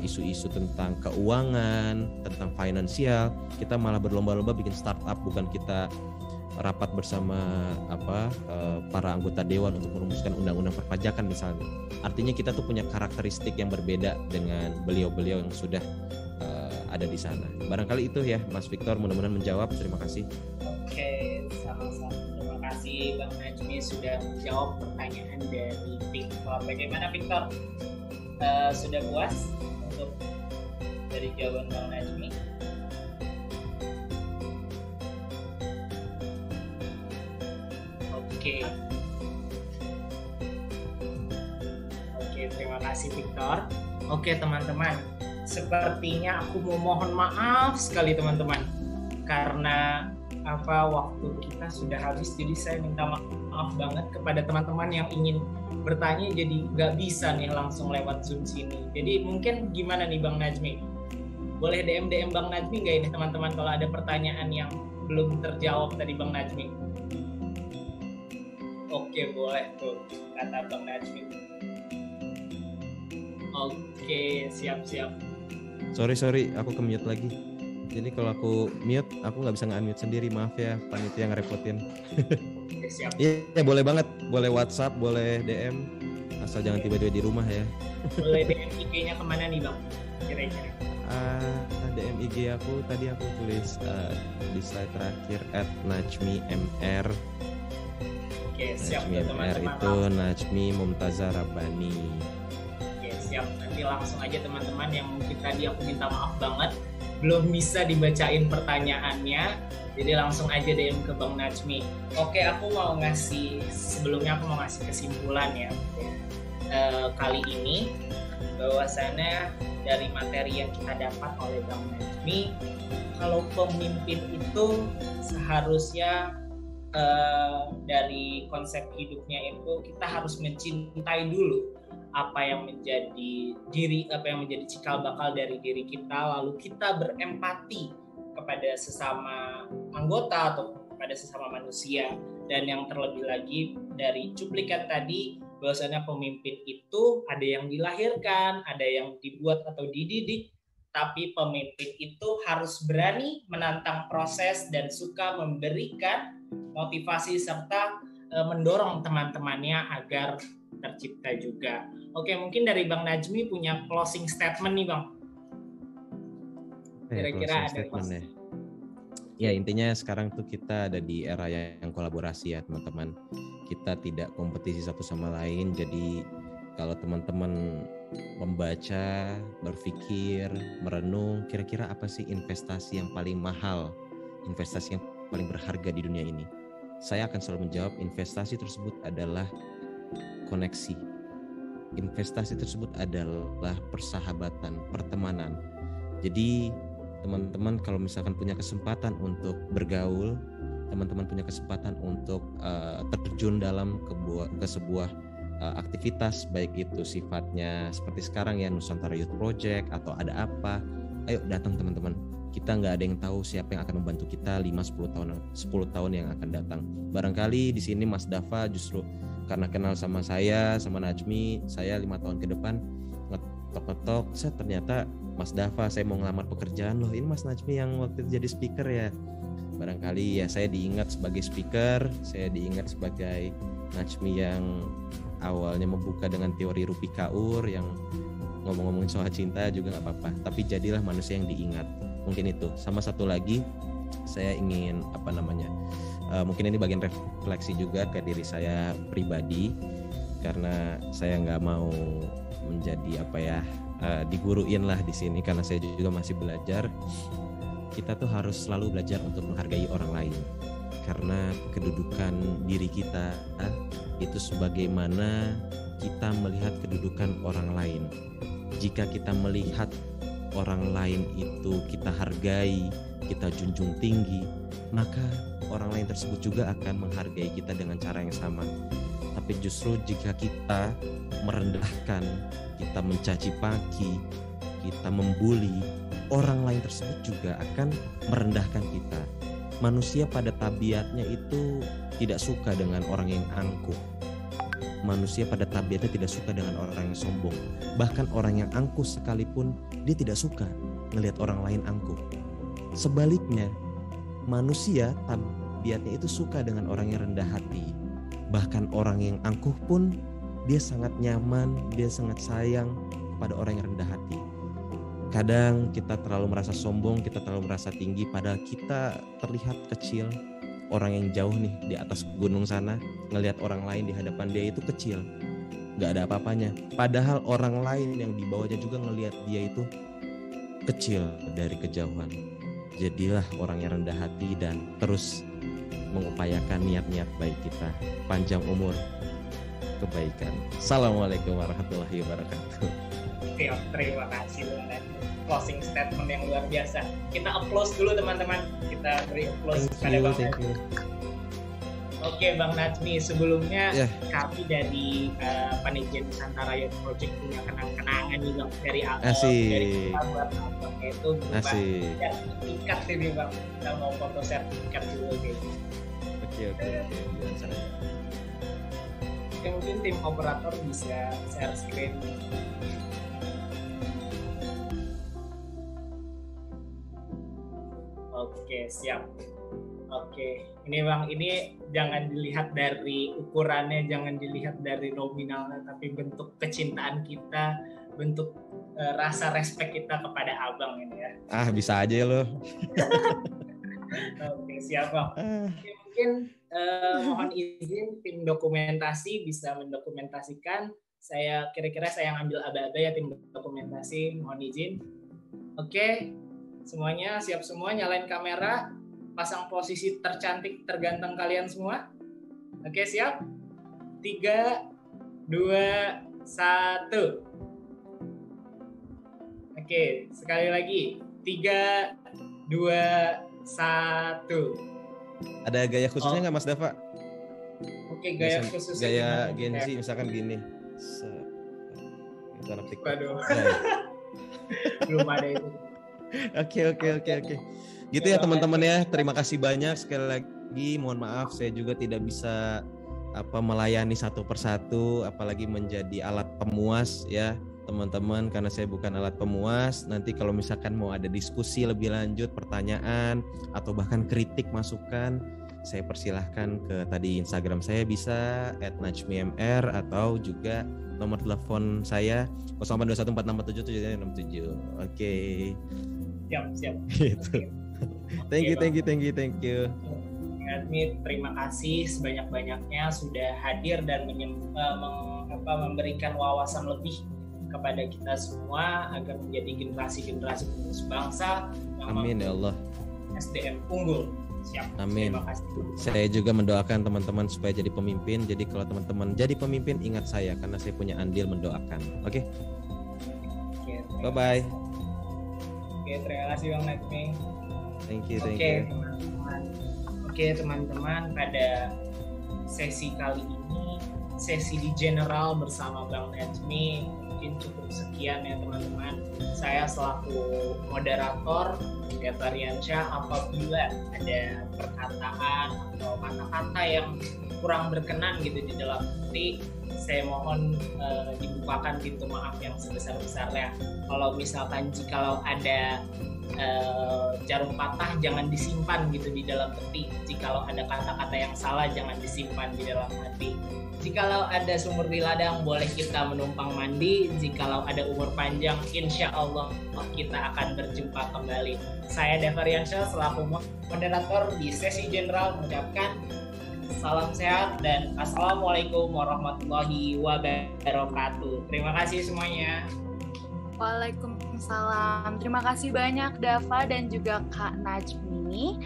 isu-isu tentang keuangan, tentang finansial, kita malah berlomba-lomba bikin startup, bukan kita rapat bersama para anggota dewan untuk merumuskan undang-undang perpajakan misalnya. Artinya kita tuh punya karakteristik yang berbeda dengan beliau-beliau yang sudah ada di sana. Barangkali itu ya Mas Victor, mudah-mudahan menjawab. Terima kasih. Oke, sama-sama. Terima kasih Bang Najmi sudah menjawab pertanyaan dari Victor. Bagaimana Victor? Sudah puas untuk dari jawaban Bang Najmi? Oke, terima kasih Victor. Oke teman-teman, sepertinya aku mau mohon maaf sekali teman-teman karena waktu kita sudah habis, jadi saya minta maaf banget kepada teman-teman yang ingin bertanya, jadi nggak bisa nih langsung lewat Zoom sini. Jadi mungkin gimana nih Bang Najmi? Boleh DM Bang Najmi nggak ini teman-teman kalau ada pertanyaan yang belum terjawab tadi Bang Najmi? Oke, boleh tuh kata Bang Najmi. Oke, siap-siap. Sorry, aku ke-mute lagi. Jadi kalau aku mute, aku nggak bisa nge-unmute sendiri, maaf ya, panitia ngerepotin. Oke, siap. Iya, boleh banget, boleh WhatsApp, boleh DM, asal jangan tiba-tiba di rumah ya. Boleh DM IG-nya kemana nih Bang? Kira-kira? DM IG aku tadi aku tulis di slide terakhir @najmimr. Oke, siap Najmi teman-teman. Itu Najmi Mumtazah Rabbani. Oke, siap. Nanti langsung aja teman-teman yang mungkin tadi aku minta maaf banget belum bisa dibacain pertanyaannya, jadi langsung aja DM ke Bang Najmi. Oke, sebelumnya aku mau ngasih kesimpulan ya. Kali ini bahwasannya dari materi yang kita dapat oleh Bang Najmi, kalau pemimpin itu seharusnya dari konsep hidupnya itu kita harus mencintai dulu apa yang menjadi cikal bakal dari diri kita, lalu kita berempati kepada sesama anggota atau kepada sesama manusia. Dan yang terlebih lagi dari cuplikan tadi, bahwasanya pemimpin itu ada yang dilahirkan, ada yang dibuat atau dididik, tapi pemimpin itu harus berani menantang proses dan suka memberikan motivasi serta mendorong teman-temannya agar tercipta juga. Oke, mungkin dari Bang Najmi punya closing statement nih Bang. Kira-kira ada closing. Ya, intinya sekarang tuh kita ada di era yang kolaborasi ya teman-teman. Kita tidak kompetisi satu sama lain. Jadi kalau teman-teman membaca, berpikir, merenung, kira-kira apa sih investasi yang paling mahal, investasi yang paling berharga di dunia ini? Saya akan selalu menjawab investasi tersebut adalah koneksi. Investasi tersebut adalah persahabatan, pertemanan. Jadi teman-teman kalau misalkan punya kesempatan untuk bergaul, teman-teman punya kesempatan untuk terjun dalam ke sebuah aktivitas, baik itu sifatnya seperti sekarang ya Nusantara Youth Project atau ada apa, ayo datang teman-teman. Kita nggak ada yang tahu siapa yang akan membantu kita 5-10 tahun yang akan datang. Barangkali di sini Mas Dava justru karena kenal sama saya, sama Najmi, saya 5 tahun ke depan ngetok-ngetok, ternyata Mas Dava, saya mau ngelamar pekerjaan loh, ini Mas Najmi yang waktu itu jadi speaker ya. Barangkali ya saya diingat sebagai speaker, saya diingat sebagai Najmi yang awalnya membuka dengan teori Rupi Kaur yang ngomong-ngomongin soal cinta juga nggak apa-apa, tapi jadilah manusia yang diingat. Mungkin itu. Sama satu lagi, saya ingin mungkin ini bagian refleksi juga ke diri saya pribadi, karena saya nggak mau menjadi diguruin lah di sini, karena saya juga masih belajar. Kita tuh harus selalu belajar untuk menghargai orang lain, karena kedudukan diri kita itu sebagaimana kita melihat kedudukan orang lain. Jika kita melihat orang lain itu kita hargai, kita junjung tinggi, maka orang lain tersebut juga akan menghargai kita dengan cara yang sama. Tapi justru jika kita merendahkan, kita mencaci maki, kita membuli, orang lain tersebut juga akan merendahkan kita. Manusia pada tabiatnya itu tidak suka dengan orang yang angkuh. manusia pada tabiatnya tidak suka dengan orang yang sombong. Bahkan orang yang angkuh sekalipun dia tidak suka ngelihat orang lain angkuh. Sebaliknya, manusia tabiatnya itu suka dengan orang yang rendah hati. Bahkan orang yang angkuh pun dia sangat nyaman, dia sangat sayang kepada orang yang rendah hati. Kadang kita terlalu merasa sombong, kita terlalu merasa tinggi, padahal kita terlihat kecil. Orang yang jauh nih di atas gunung sana, ngelihat orang lain di hadapan dia itu kecil, gak ada apa-apanya. Padahal orang lain yang di bawahnya juga ngelihat dia itu kecil dari kejauhan. Jadilah orang yang rendah hati dan terus mengupayakan niat-niat baik kita. Panjang umur, kebaikan. Assalamualaikum warahmatullahi wabarakatuh. Siap, terima kasih banget. Closing statement yang luar biasa. Kita applause dulu teman-teman. Kita beri applause kepada Bang Najmi. Oke Bang Najmi, sebelumnya kami dari Panitia Nusantara Youth Project punya kenang-kenangan nih Bang dari buat Abang itu berupa sertifikat ini Bang. Kita mau foto sertifikat dulu gitu. Oke. Mungkin tim operator bisa share screen. Oke, siap. Oke, ini Bang, ini jangan dilihat dari ukurannya, jangan dilihat dari nominalnya, tapi bentuk kecintaan kita, bentuk rasa respect kita kepada Abang ini ya. Bisa aja ya lo. Oke, siap Bang. Mungkin mohon izin tim dokumentasi bisa mendokumentasikan. Kira-kira saya ngambil aba-aba ya tim dokumentasi, mohon izin. Oke. Semuanya siap semua, nyalain kamera, pasang posisi tercantik, terganteng kalian semua. Oke, siap? 3, 2, 1. Oke, sekali lagi. 3, 2, 1. Ada gaya khususnya nggak Mas Dava? Oke, gaya khususnya. Gaya Gen Z misalkan gini. Itu anak TikTok. Waduh. Belum ada itu. Oke. Gitu ya teman-teman ya. Terima kasih banyak sekali lagi. Mohon maaf saya juga tidak bisa melayani satu persatu, apalagi menjadi alat pemuas ya teman-teman, karena saya bukan alat pemuas. Nanti kalau misalkan mau ada diskusi lebih lanjut, pertanyaan atau bahkan kritik masukan, saya persilahkan ke tadi Instagram saya bisa @najmimr atau juga nomor telepon saya 082146477767. Oke. Siap. Gitu. Thank you. Najmi, terima kasih sebanyak-banyaknya sudah hadir dan memberikan wawasan lebih kepada kita semua agar menjadi generasi-generasi penerus bangsa yang amin ya Allah. SDM unggul. Siap. Amin. Terima kasih. Saya juga mendoakan teman-teman supaya jadi pemimpin. Jadi kalau teman-teman jadi pemimpin, ingat saya karena saya punya andil mendoakan. Oke? Bye-bye. Oke, terima kasih Bang Najmi. Thank you. Oke, teman-teman, pada sesi kali ini, sesi di general bersama Bang Najmi mungkin cukup sekian ya teman-teman. Saya selaku moderator Deva Riansyah, apabila ada perkataan atau kata-kata yang kurang berkenan gitu di dalam hati, saya mohon dibukakan pintu maaf yang sebesar-besarnya. Kalau misalkan jikalau ada jarum patah jangan disimpan gitu di dalam peti. Jikalau ada kata-kata yang salah jangan disimpan di dalam hati. Jikalau ada sumur di ladang boleh kita menumpang mandi. Jikalau ada umur panjang insya Allah kita akan berjumpa kembali. Saya Deva Riansyah selaku moderator di sesi general mengucapkan salam sehat dan assalamualaikum warahmatullahi wabarakatuh. Terima kasih semuanya. Waalaikumsalam. Terima kasih banyak Dava dan juga Kak Najmi.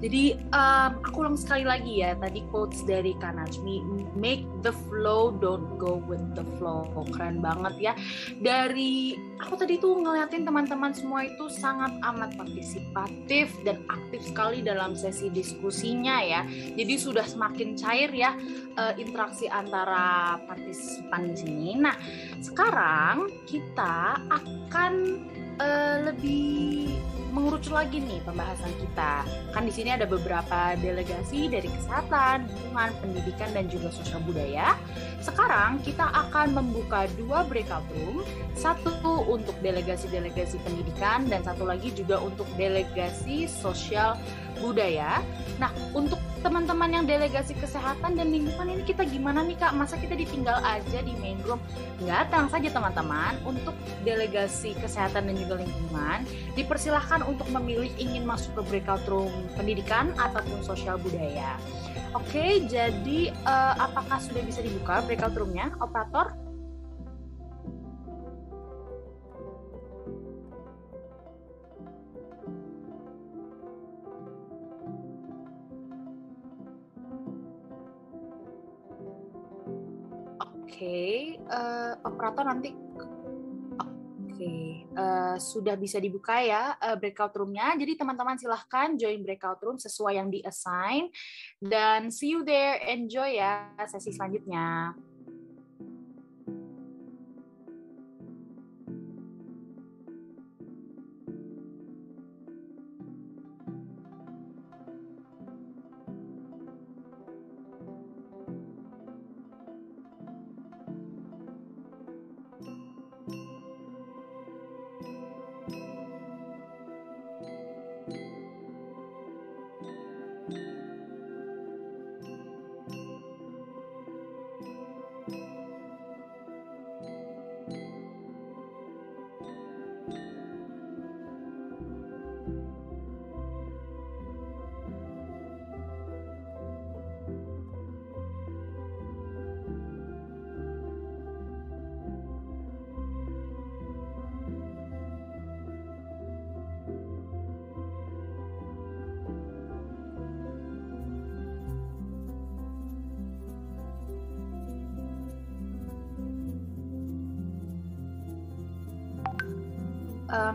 Jadi aku ulang sekali lagi ya tadi quotes dari Kak Najmi, make the flow, don't go with the flow. Keren banget ya. Dari aku tadi tuh ngeliatin teman-teman semua itu sangat amat partisipatif dan aktif sekali dalam sesi diskusinya ya. Jadi sudah semakin cair ya interaksi antara partisipan di sini. Nah, sekarang kita akan lebih mengerucut lagi nih pembahasan kita. Kan di sini ada beberapa delegasi dari kesehatan, lingkungan, pendidikan, dan juga sosial budaya. Sekarang kita akan membuka 2 breakout room, satu untuk delegasi-delegasi pendidikan dan satu lagi juga untuk delegasi sosial budaya. Nah, untuk teman-teman yang delegasi kesehatan dan lingkungan ini kita gimana nih Kak? Masa kita ditinggal aja di main room? Enggak, tenang saja teman-teman. Untuk delegasi kesehatan dan juga lingkungan, dipersilahkan untuk memilih ingin masuk ke breakout room pendidikan ataupun sosial budaya. Oke, jadi apakah sudah bisa dibuka breakout roomnya, operator? Oke, operator nanti sudah bisa dibuka ya breakout roomnya. Jadi teman-teman silahkan join breakout room sesuai yang di-assign. Dan see you there, enjoy ya sesi selanjutnya.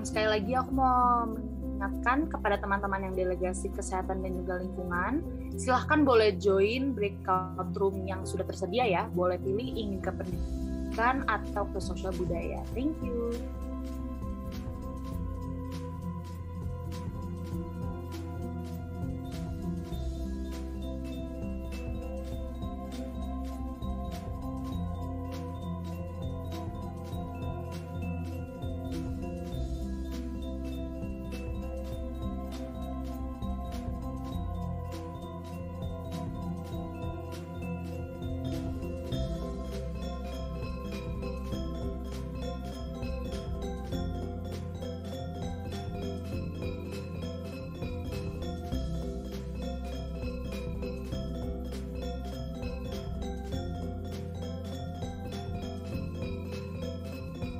Sekali lagi aku mau mengingatkan kepada teman-teman yang delegasi kesehatan dan juga lingkungan, silahkan boleh join breakout room yang sudah tersedia ya, boleh pilih ingin ke pendidikan atau ke sosial budaya. Thank you.